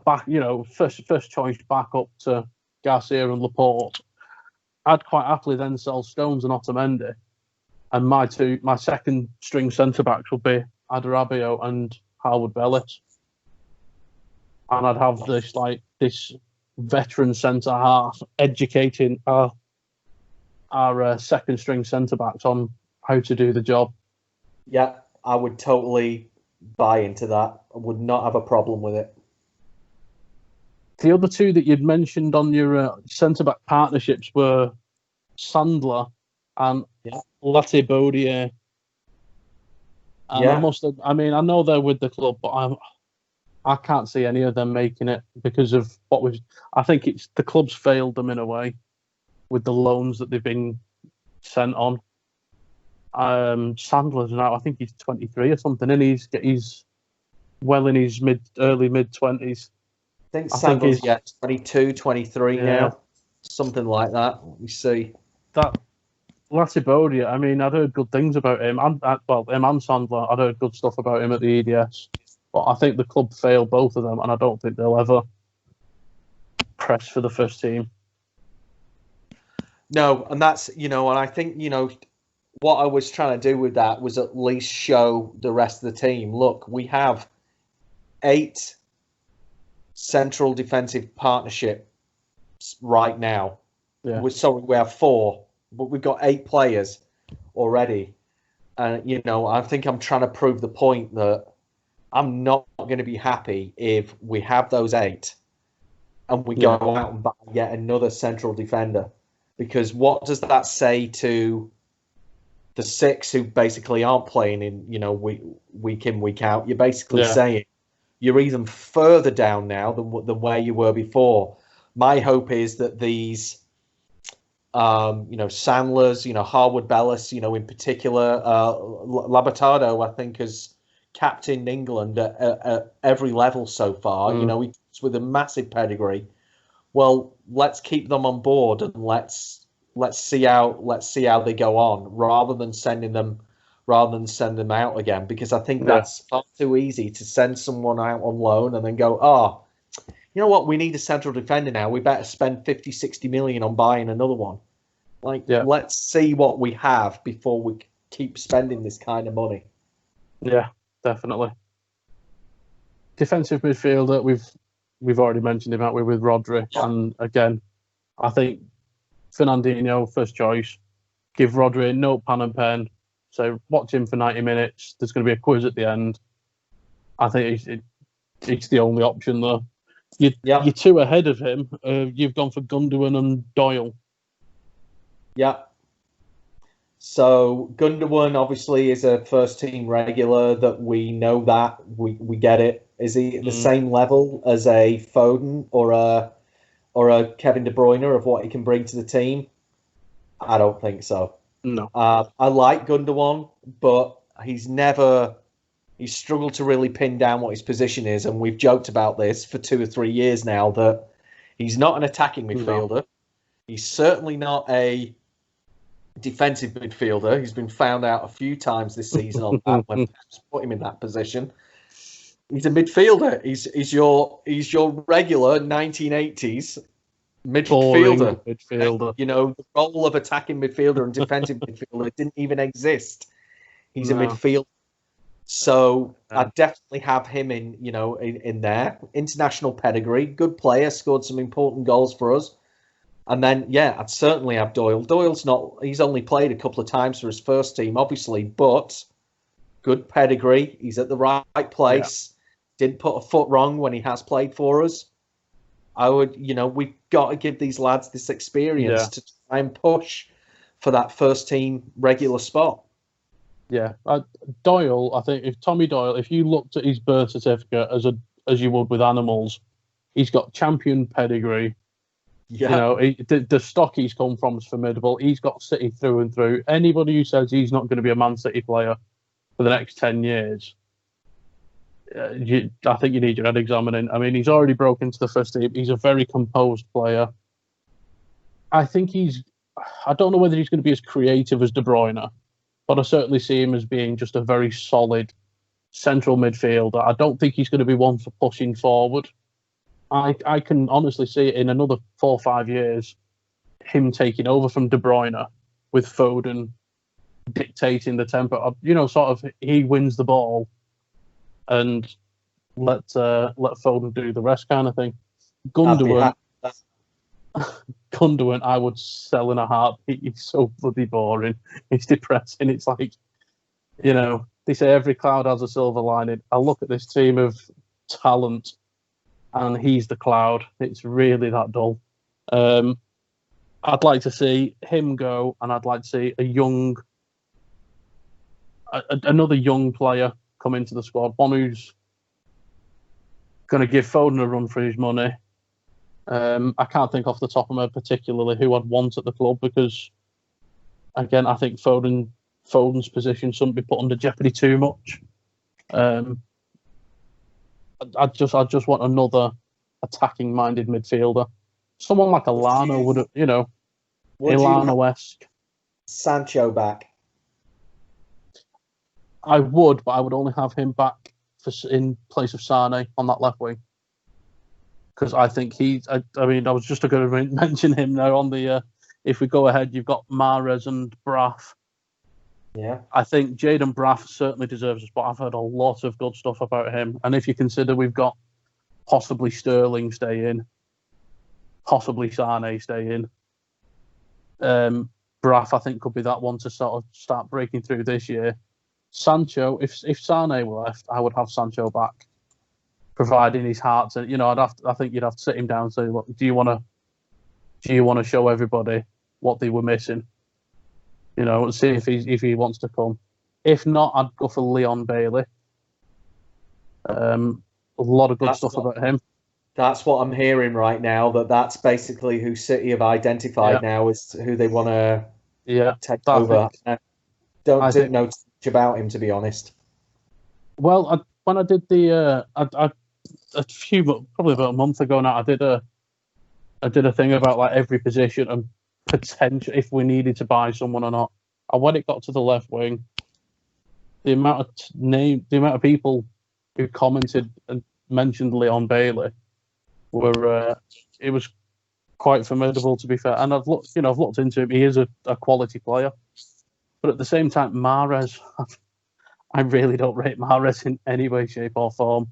back, first choice backup to Garcia and Laporte. I'd quite happily then sell Stones and Otamendi, and my second string centre backs would be Adarabio and Harwood Bellis, and I'd have this veteran centre half educating our second string centre backs on how to do the job. Yeah, I would totally buy into that. I would not have a problem with it. The other two that you'd mentioned on your centre-back partnerships were Sandler and Latibaudier. And I know they're with the club, but I can't see any of them making it because of I think it's the club's failed them in a way with the loans that they've been sent on. Sandler's now, I think he's 23 or something, and he's well in his early mid-20s. I think Sandler's 22, 23 now, something like that. Let me see. That Latibaudier, I mean, I'd heard good things about him, him and Sandler. I'd heard good stuff about him at the EDS, but I think the club failed both of them, and I don't think they'll ever press for the first team. No, and that's, and I think, what I was trying to do with that was at least show the rest of the team, look, we have 8 central defensive partnerships right now. Yeah. We have 4, but we've got 8 players already. And, I think I'm trying to prove the point that I'm not going to be happy if we have those 8 and we go out and buy yet another central defender. Because what does that say to the 6 who basically aren't playing in, week in, week out? You're basically saying you're even further down now than where you were before. My hope is that these, Sandler's, Harwood Bellis, in particular, Labatado, I think, has captained England at every level so far. He's with a massive pedigree. Well, let's keep them on board and let's see how they go on rather than send them out again, because I think that's far too easy to send someone out on loan and then go, you know what, we need a central defender now. We better spend 50, 60 million on buying another one. Let's see what we have before we keep spending this kind of money. Yeah, definitely. Defensive midfielder, we've already mentioned him, haven't we, with Rodri. And again, I think Fernandinho, first choice. Give Rodri a note, pen and pen. So watch him for 90 minutes. There's going to be a quiz at the end. I think it's the only option, though. You're 2 ahead of him. You've gone for Gundogan and Doyle. Yeah. So Gundogan obviously is a first team regular that we know that we get it. Is he at the same level as a Foden or a Kevin De Bruyne of what he can bring to the team? I don't think so. No. I like Gundogan, but he's struggled to really pin down what his position is, and we've joked about this for 2 or 3 years now that he's not an attacking midfielder. No. He's certainly not a defensive midfielder. He's been found out a few times this season on that when Pep's put him in that position. He's a midfielder. He's your regular 1980s midfielder. You know, the role of attacking midfielder and defensive midfielder didn't even exist. He's a midfielder. So I definitely have him in there. International pedigree, good player, scored some important goals for us. And then, I'd certainly have Doyle. He's only played a couple of times for his first team, obviously, but good pedigree. He's at the right place. Yeah. Didn't put a foot wrong when he has played for us. We've got to give these lads this experience to try and push for that first team regular spot. Yeah. Doyle, I think if you looked at his birth certificate as you would with animals, he's got champion pedigree. Yeah. The stock he's come from is formidable. He's got City through and through. Anybody who says he's not going to be a Man City player for the next 10 years, I think you need your head examining. I mean, he's already broken into the first team. He's a very composed player. I don't know whether he's going to be as creative as De Bruyne, but I certainly see him as being just a very solid central midfielder. I don't think he's going to be one for pushing forward. I can honestly see it in another 4 or 5 years, him taking over from De Bruyne with Foden dictating the tempo. Sort of he wins the ball and let Foden do the rest kind of thing. Gundogan, I would sell in a heartbeat. He's so bloody boring. It's depressing. It's like, they say every cloud has a silver lining. I look at this team of talent, and he's the cloud. It's really that dull. I'd like to see him go, and I'd like to see another young player come into the squad. One who's going to give Foden a run for his money. I can't think off the top of my head particularly who I'd want at the club because, again, I think Foden's position shouldn't be put under jeopardy too much. I just want another attacking-minded midfielder. Someone like Elano would Elano-esque. Sancho back. I would, but I would only have him back in place of Sane on that left wing. Because I think I was just going to mention him now on the. If we go ahead, you've got Mahrez and Braff. Yeah. I think Jadon Braff certainly deserves a spot. I've heard a lot of good stuff about him. And if you consider we've got possibly Sterling stay in, possibly Sane stay in, Braff, I think, could be that one to sort of start breaking through this year. Sancho, if Sane were left, I would have Sancho back, providing his heart. And I think you'd have to sit him down and say, look, do you want to show everybody what they were missing? And see if he wants to come. If not, I'd go for Leon Bailey. A lot of good stuff about him. That's what I'm hearing right now. That's basically who City have identified now as who they want to take over. Don't know too much about him, to be honest. Well, when I did probably about a month ago now, I did a thing about like every position and potential if we needed to buy someone or not. And when it got to the left wing, the amount of people who commented and mentioned Leon Bailey it was quite formidable, to be fair. And I've looked into him. He is a quality player, but at the same time, Mahrez, I really don't rate Mahrez in any way, shape, or form.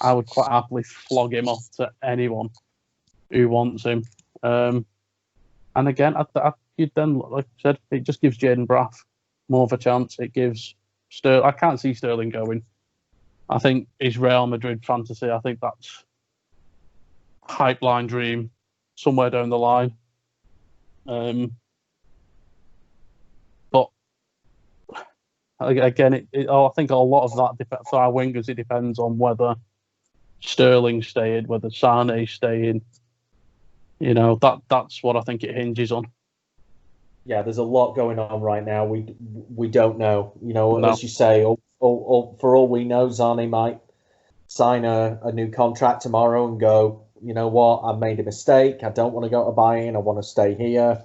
I would quite happily flog him off to anyone who wants him. And again, you'd then, like I said, it just gives Jadon Braff more of a chance. It gives Sterling. I can't see Sterling going. I think his Real Madrid fantasy. I think that's pipeline dream somewhere down the line. again, I think a lot of that for our wingers, it depends on whether Sterling's staying, whether Sane's staying. You know, that's what I think it hinges on. Yeah, there's a lot going on right now. We don't know. You know, No. as you say, for all we know, Zane might sign a new contract tomorrow and go, you know what, I made a mistake. I don't want to go to Bayern. I want to stay here.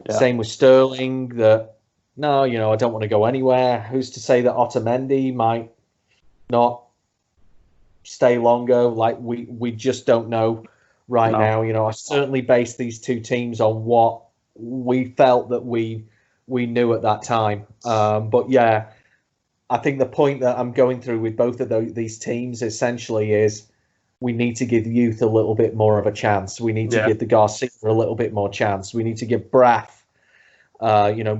Yeah. Same with Sterling. No, you know, I don't want to go anywhere. Who's to say that Otamendi might not stay longer? Like we just don't know right now. You know, I certainly base these two teams on what we felt that we knew at that time. But yeah, I think the point that I'm going through with both of these teams essentially is we need to give youth a little bit more of a chance. We need to give the Garcia a little bit more chance. We need to give Braff, you know,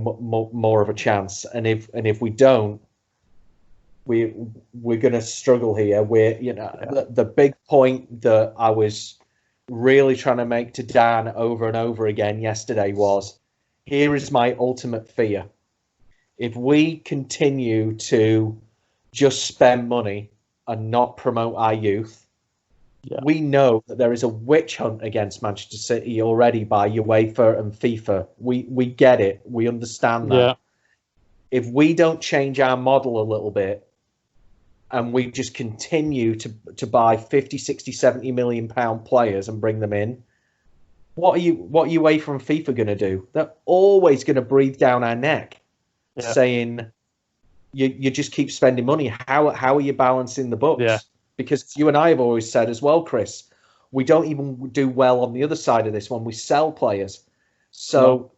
more of a chance. And if we don't, we're going to struggle here. The big point that I was really trying to make to Dan over and over again yesterday was, here is my ultimate fear. If we continue to just spend money and not promote our youth, we know that there is a witch hunt against Manchester City already by UEFA and FIFA. We get it. We understand that. Yeah. If we don't change our model a little bit and we just continue to buy 50, 60, 70 million pound players and bring them in, what are UEFA and FIFA going to do? They're always going to breathe down our neck, saying you just keep spending money. How are you balancing the books? Yeah. Because you and I have always said as well, Chris, we don't even do well on the other side of this when we sell players. So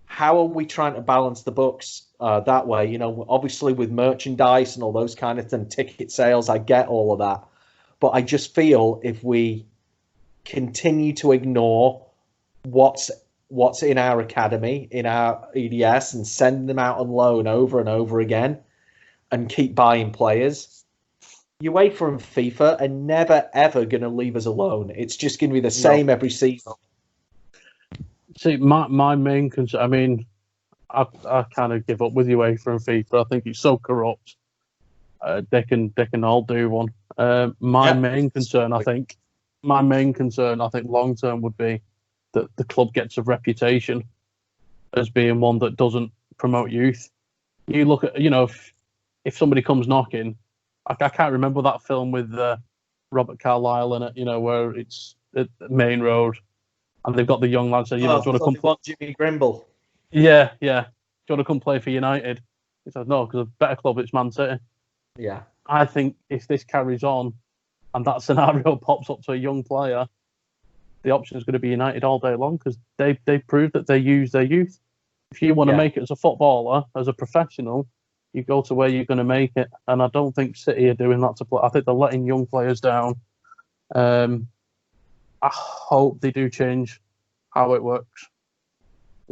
how are we trying to balance the books that way? You know, obviously with merchandise and all those kind of things, ticket sales, I get all of that. But I just feel if we continue to ignore what's in our academy, in our EDS, and send them out on loan over and over again and keep buying players, UEFA and FIFA are never, ever going to leave us alone. It's just going to be the same every season. See, my main concern, I mean, I kind of give up with UEFA and FIFA. I think it's so corrupt. They can all do one. My main concern, I think, long term would be that the club gets a reputation as being one that doesn't promote youth. You look at, you know, if somebody comes knocking, I can't remember that film with Robert Carlyle in it, you know, where it's at Main Road and they've got the young lads saying, you know, do you want to come? Jimmy Grimble. Yeah. Do you want to come play for United? He says, no, because a better club, it's Man City. Yeah. I think if this carries on and that scenario pops up to a young player, the option is going to be United all day long because they proved that they use their youth. If you want to make it as a footballer, as a professional, you go to where you're going to make it. And I don't think City are doing that to play. I think they're letting young players down. I hope they do change how it works.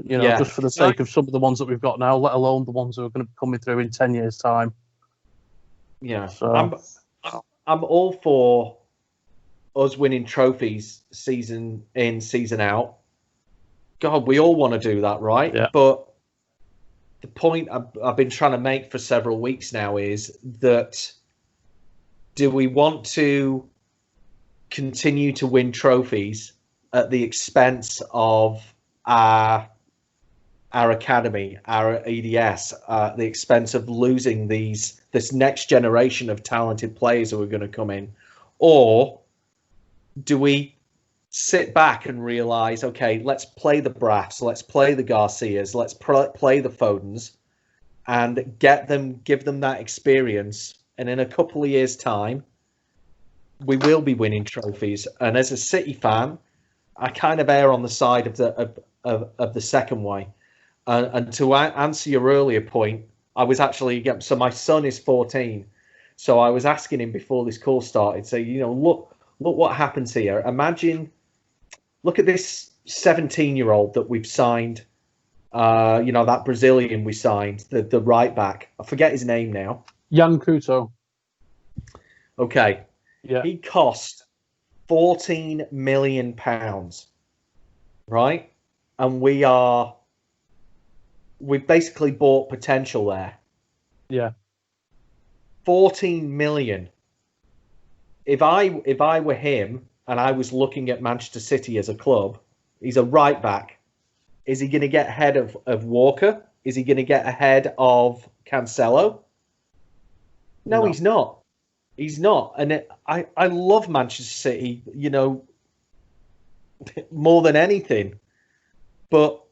You know, just for the sake of some of the ones that we've got now, let alone the ones who are going to be coming through in 10 years' time. Yeah. So. I'm all for us winning trophies season in, season out. God, we all want to do that, right? Yeah. But the point I've been trying to make for several weeks now is that do we want to continue to win trophies at the expense of our academy, our EDS, at the expense of losing this next generation of talented players who are going to come in? Or do we sit back and realize, okay, let's play the Braffs, let's play the Garcias, let's play the Fodens and give them that experience. And in a couple of years' time, we will be winning trophies. And as a City fan, I kind of err on the side of the second way. And to answer your earlier point, I was actually, so my son is 14. So I was asking him before this call started, so, you know, look what happens here. Look at this 17-year-old that we've signed, you know, that Brazilian we signed, the right back. I forget his name now. Jan Couto. Okay. Yeah. He cost £14 million, right? And we've basically bought potential there. Yeah. 14 million. If I were him and I was looking at Manchester City as a club, he's a right back. Is he going to get ahead of Walker? Is he going to get ahead of Cancelo? No, he's not. He's not. And I love Manchester City, you know, more than anything. But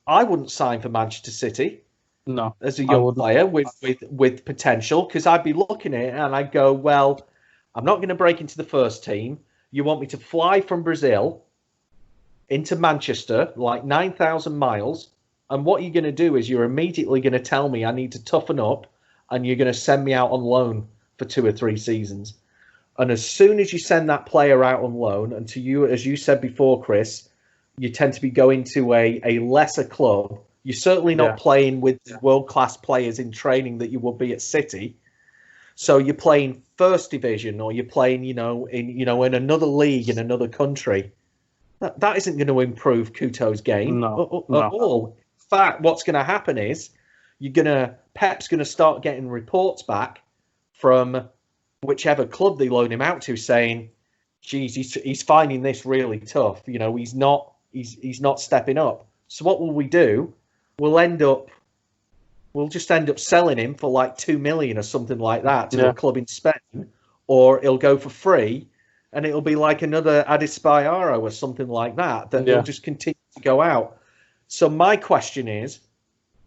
I wouldn't sign for Manchester City. No, as a young player with potential, because I'd be looking at it and I'd go, well, I'm not going to break into the first team. You want me to fly from Brazil into Manchester, like 9,000 miles, and what you're going to do is you're immediately going to tell me I need to toughen up, and you're going to send me out on loan for 2 or 3 seasons. And as soon as you send that player out on loan, and to you, as you said before, Chris, you tend to be going to a lesser club. You're certainly not playing with world-class players in training that you will be at City. So you're playing first division, or you're playing, in another league in another country. That isn't going to improve Couto's game at all. In fact, what's going to happen is Pep's going to start getting reports back from whichever club they loan him out to, saying, "Geez, he's finding this really tough. You know, he's not stepping up." So what will we do? We'll just end up selling him for like 2 million or something like that to a club in Spain, or he'll go for free, and it'll be like another Adispiaro or something like that he'll just continue to go out. So my question is,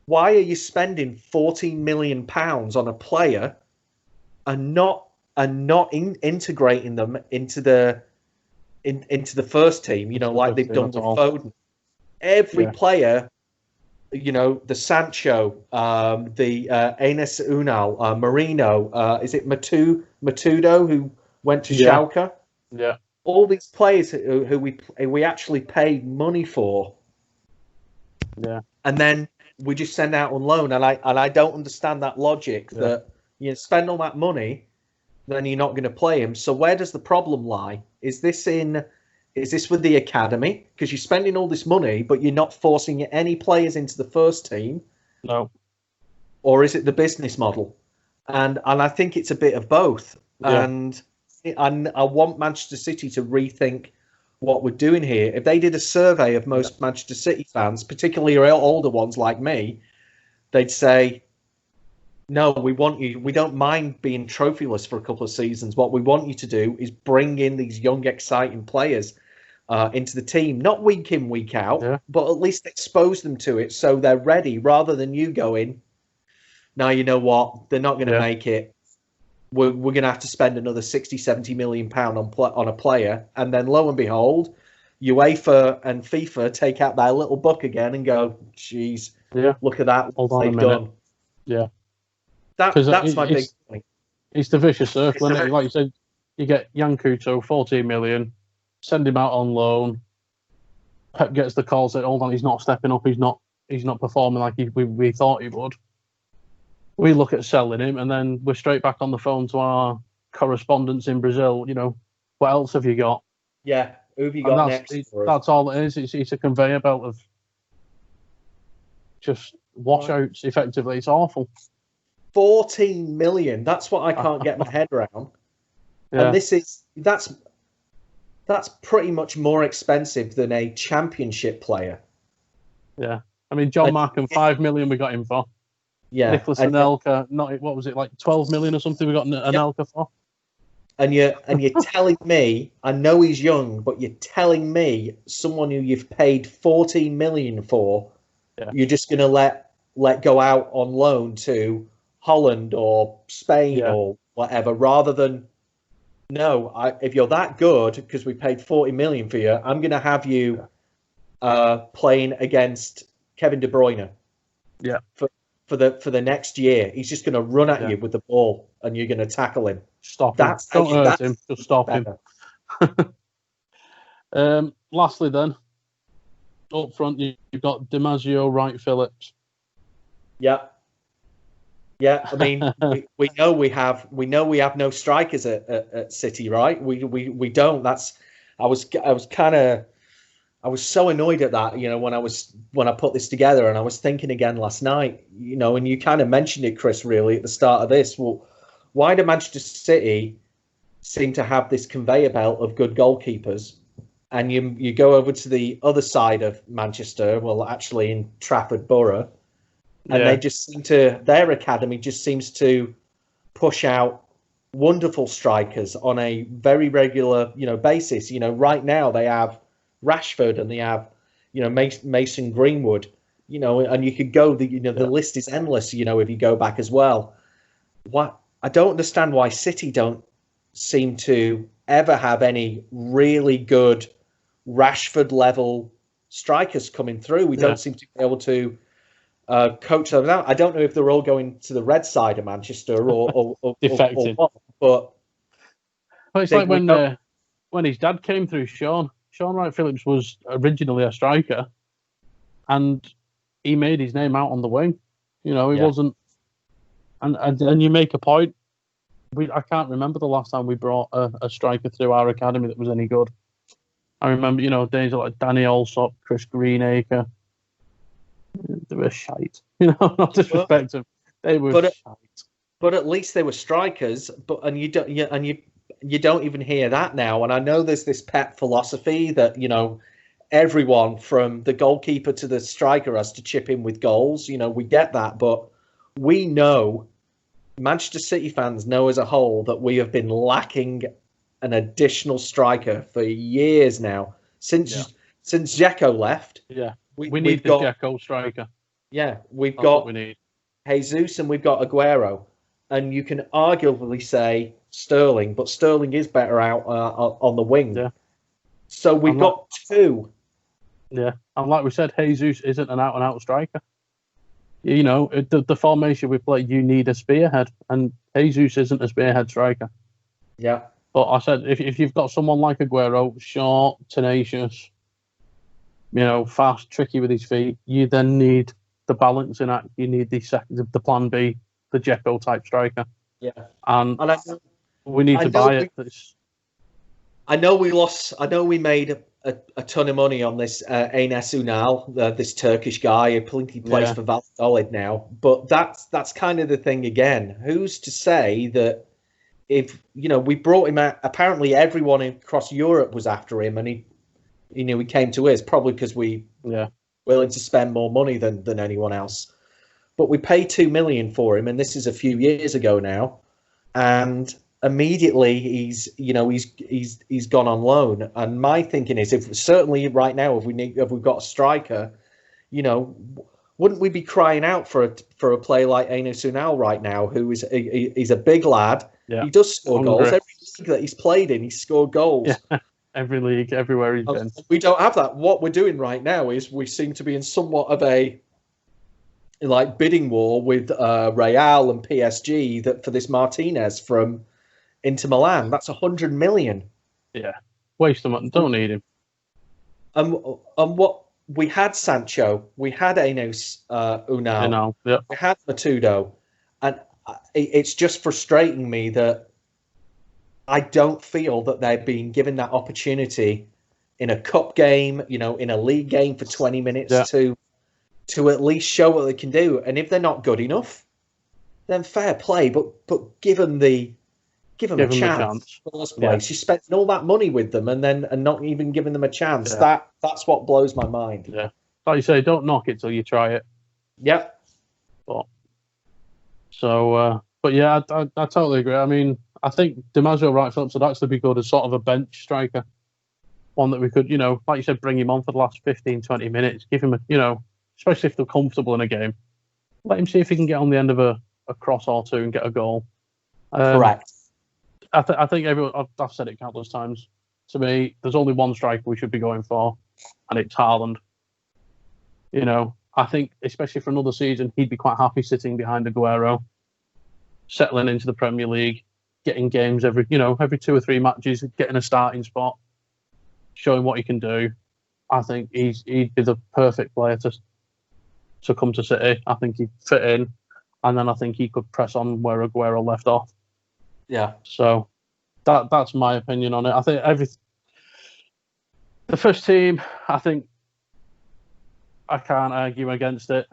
why are you spending 14 million pounds on a player and not integrating them into the first team? You know, like they've done with Foden. Every player. You know, the Sancho, the Enes Unal, Marino, is it Matudo who went to Schalke? Yeah. All these players who we actually paid money for. Yeah. And then we just send out on loan, and I don't understand that logic that you spend all that money, then you're not going to play him. So where does the problem lie? Is this with the academy? Because you're spending all this money, but you're not forcing any players into the first team? No. Or is it the business model? And I think it's a bit of both. Yeah. And I want Manchester City to rethink what we're doing here. If they did a survey of most Manchester City fans, particularly older ones like me, they'd say, no, we want you. We don't mind being trophyless for a couple of seasons. What we want you to do is bring in these young, exciting players into the team, not week in, week out, but at least expose them to it so they're ready, rather than you going, now you know what, they're not going to make it. We're going to have to spend another 60, 70 million pound on a player. And then lo and behold, UEFA and FIFA take out their little book again and go, geez, look at that. Hold on they've a minute. done. Yeah. That's my big point. It's the vicious circle, isn't it? Like you said, you get Yan Couto, 14 million, send him out on loan. Pep gets the call, said, hold on, he's not stepping up, he's not performing like we thought he would. We look at selling him, and then we're straight back on the phone to our correspondents in Brazil. You know, what else have you got? Yeah, who have you got next? That's all it is. It's a conveyor belt of just washouts, effectively. It's awful. 14 million. That's what I can't get my head around. Yeah. And that's pretty much more expensive than a championship player. Yeah. I mean, John Markham, 5 million we got him for. Yeah. Nicholas Anelka, what was it, like 12 million or something we got Anelka for? And you're telling me, I know he's young, but you're telling me someone who you've paid 14 million for, you're just going to let go out on loan to Holland or Spain or whatever, rather than, no, if you're that good, because we paid 40 million for you, I'm going to have you playing against Kevin De Bruyne. Yeah. For the next year. He's just going to run at you with the ball, and you're going to tackle him. Stop him. Don't hurt him. Just stop him. Lastly, then, up front, you've got DiMaggio, Wright, Phillips. Yeah. Yeah, I mean, we know we have no strikers at City, right? We don't. I was kind of I was so annoyed at that, when I put this together, and I was thinking again last night, and you kind of mentioned it, Chris, really at the start of this. Well, why do Manchester City seem to have this conveyor belt of good goalkeepers, and you go over to the other side of Manchester, well, actually in Trafford Borough, and they just seem to, their academy just seems to push out wonderful strikers on a very regular, basis. Right now they have Rashford and they have, Mason Greenwood, and you could go, the list is endless, if you go back as well. What I don't understand why City don't seem to ever have any really good Rashford level strikers coming through. We don't seem to be able to coach them out. I don't know if they're all going to the red side of Manchester or defecting. Or what, but it's like when his dad came through, Sean Wright Phillips was originally a striker, and he made his name out on the wing. He wasn't. And you make a point. I can't remember the last time we brought a striker through our academy that was any good. I remember, days like Danny Allsop, Chris Greenacre. They were shite. Not disrespect them. They were shite. But at least they were strikers. And you don't even hear that now. And I know there's this pet philosophy that everyone from the goalkeeper to the striker has to chip in with goals. We get that, but we know, Manchester City fans know as a whole, that we have been lacking an additional striker for years now. Since Dzeko left. Yeah. We need the Dzeko striker. Yeah, we've got Jesus and we've got Aguero. And you can arguably say Sterling, but Sterling is better out on the wing. Yeah. So we've got two. Yeah, and like we said, Jesus isn't an out-and-out striker. The formation we play, you need a spearhead, and Jesus isn't a spearhead striker. Yeah. But I said, if you've got someone like Aguero, short, tenacious, fast, tricky with his feet, you then need the balancing act. You need the plan B, the Dzeko type striker. Yeah. And we need to buy it. I know we made a ton of money on this Enes Ünal, this Turkish guy who plays for Valladolid now. But that's kind of the thing again. Who's to say that if we brought him out? Apparently, everyone across Europe was after him, and he came to us probably because we willing to spend more money than anyone else. But we paid $2 million for him, and this is a few years ago now, and immediately he's gone on loan. And my thinking is, certainly right now, if we've got a striker, wouldn't we be crying out for a player like Enes Ünal right now, who he's a big lad. Yeah. He does score goals. Every league that he's played in, he's scored goals. Yeah. Every league, everywhere he's been. We don't have that. What we're doing right now is we seem to be in somewhat of a bidding war with Real and PSG for this Martinez from Inter Milan. That's 100 million. Yeah, waste of money. Don't need him. And what we had, Sancho, we had Enes Ünal, we had Matudo, and it's just frustrating me that I don't feel that they're being given that opportunity in a cup game, in a league game for 20 minutes to at least show what they can do. And if they're not good enough, then fair play, but give them a chance. First place. You spent all that money with them and not even giving them a chance. Yeah. That's what blows my mind. Yeah, like you say, don't knock it till you try it. Yep. But yeah, I totally agree. I mean, I think DiMaggio Wright Phillips would actually be good as sort of a bench striker, one that we could, like you said, bring him on for the last 15, 20 minutes, give him especially if they're comfortable in a game, let him see if he can get on the end of a cross or two and get a goal. Correct. I think everyone, I've said it countless times. To me, there's only one striker we should be going for, and it's Haaland. I think, especially for another season, he'd be quite happy sitting behind Aguero, settling into the Premier League, getting games every 2 or 3 matches, getting a starting spot, showing what he can do. I think he'd be the perfect player to come to City. I think he'd fit in, and then I think he could press on where Aguero left off. Yeah. So that's my opinion on it. I think The first team, I think I can't argue against it.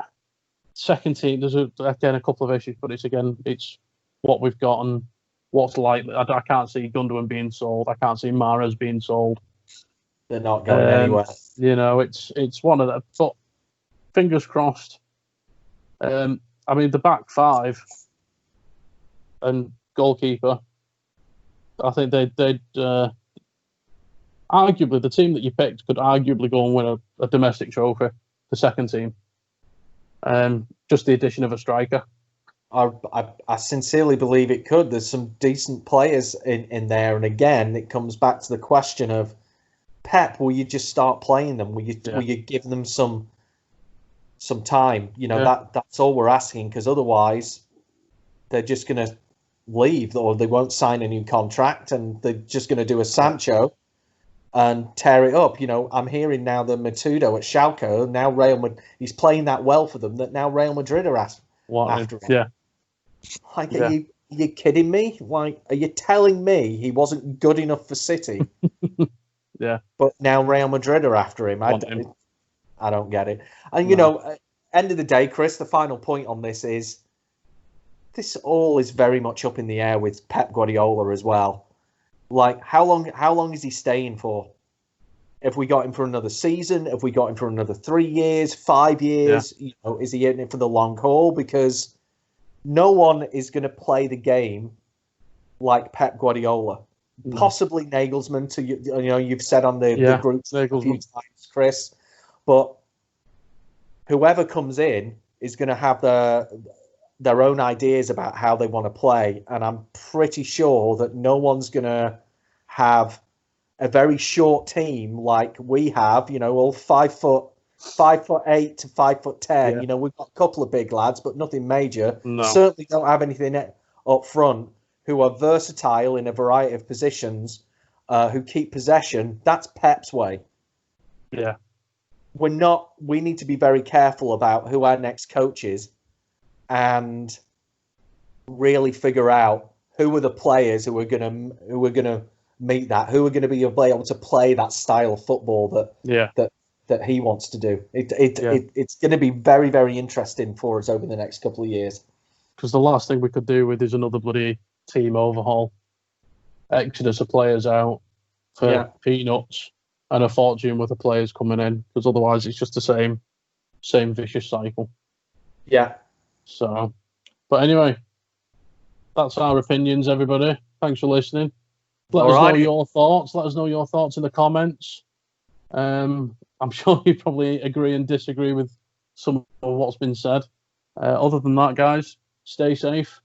Second team, there's again a couple of issues, but it's what we've got and what's likely. I can't see Gundogan being sold. I can't see Mahrez being sold. They're not going anywhere. It's one of them. But fingers crossed. I mean, the back five and goalkeeper, I think they'd arguably, the team that you picked could arguably go and win a domestic trophy, the second team. Just the addition of a striker. I sincerely believe it could. There's some decent players in there. And again, it comes back to the question of, Pep, will you just start playing them? Will you give them some time? That's all we're asking, because otherwise they're just going to leave, or they won't sign a new contract, and they're just going to do a Sancho and tear it up. I'm hearing now that Matudo at Schalke, now Real Madrid, he's playing that well for them, that now Real Madrid are after him. Yeah. Like, are you kidding me? Like, are you telling me he wasn't good enough for City? Yeah. But now Real Madrid are after him. I don't get it. And, end of the day, Chris, the final point on this is, this all is very much up in the air with Pep Guardiola as well. Like, how long is he staying for? If we got him for another season, if we got him for another 3 years, 5 years, is he in it for the long haul? Because no one is going to play the game like Pep Guardiola. No. Possibly Nagelsmann, you've said on the group a few times, Chris. But whoever comes in is going to have their own ideas about how they want to play, and I'm pretty sure that no one's going to have a very short team like we have. All 5'8" to 5'10". Yeah. We've got a couple of big lads, but nothing major. No. Certainly don't have anything up front who are versatile in a variety of positions, who keep possession. That's Pep's way. Yeah. We need to be very careful about who our next coach is, and really figure out who are the players who are going to meet that, who are going to be able to play that style of football that he wants to do. It's going to be very, very interesting for us over the next couple of years. Because the last thing we could do with is another bloody team overhaul, exodus of players out for peanuts, and a fortune with the players coming in. Because otherwise, it's just the same vicious cycle. Yeah. So, but anyway, that's our opinions, everybody. Thanks for listening. Let us know your thoughts. Let us know your thoughts in the comments. I'm sure you probably agree and disagree with some of what's been said. Other than that, guys, stay safe.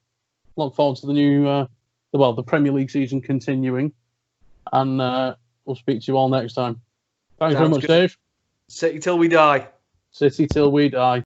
Look forward to the Premier League season continuing, and we'll speak to you all next time. Thanks very much, Dave. City till we die. City till we die.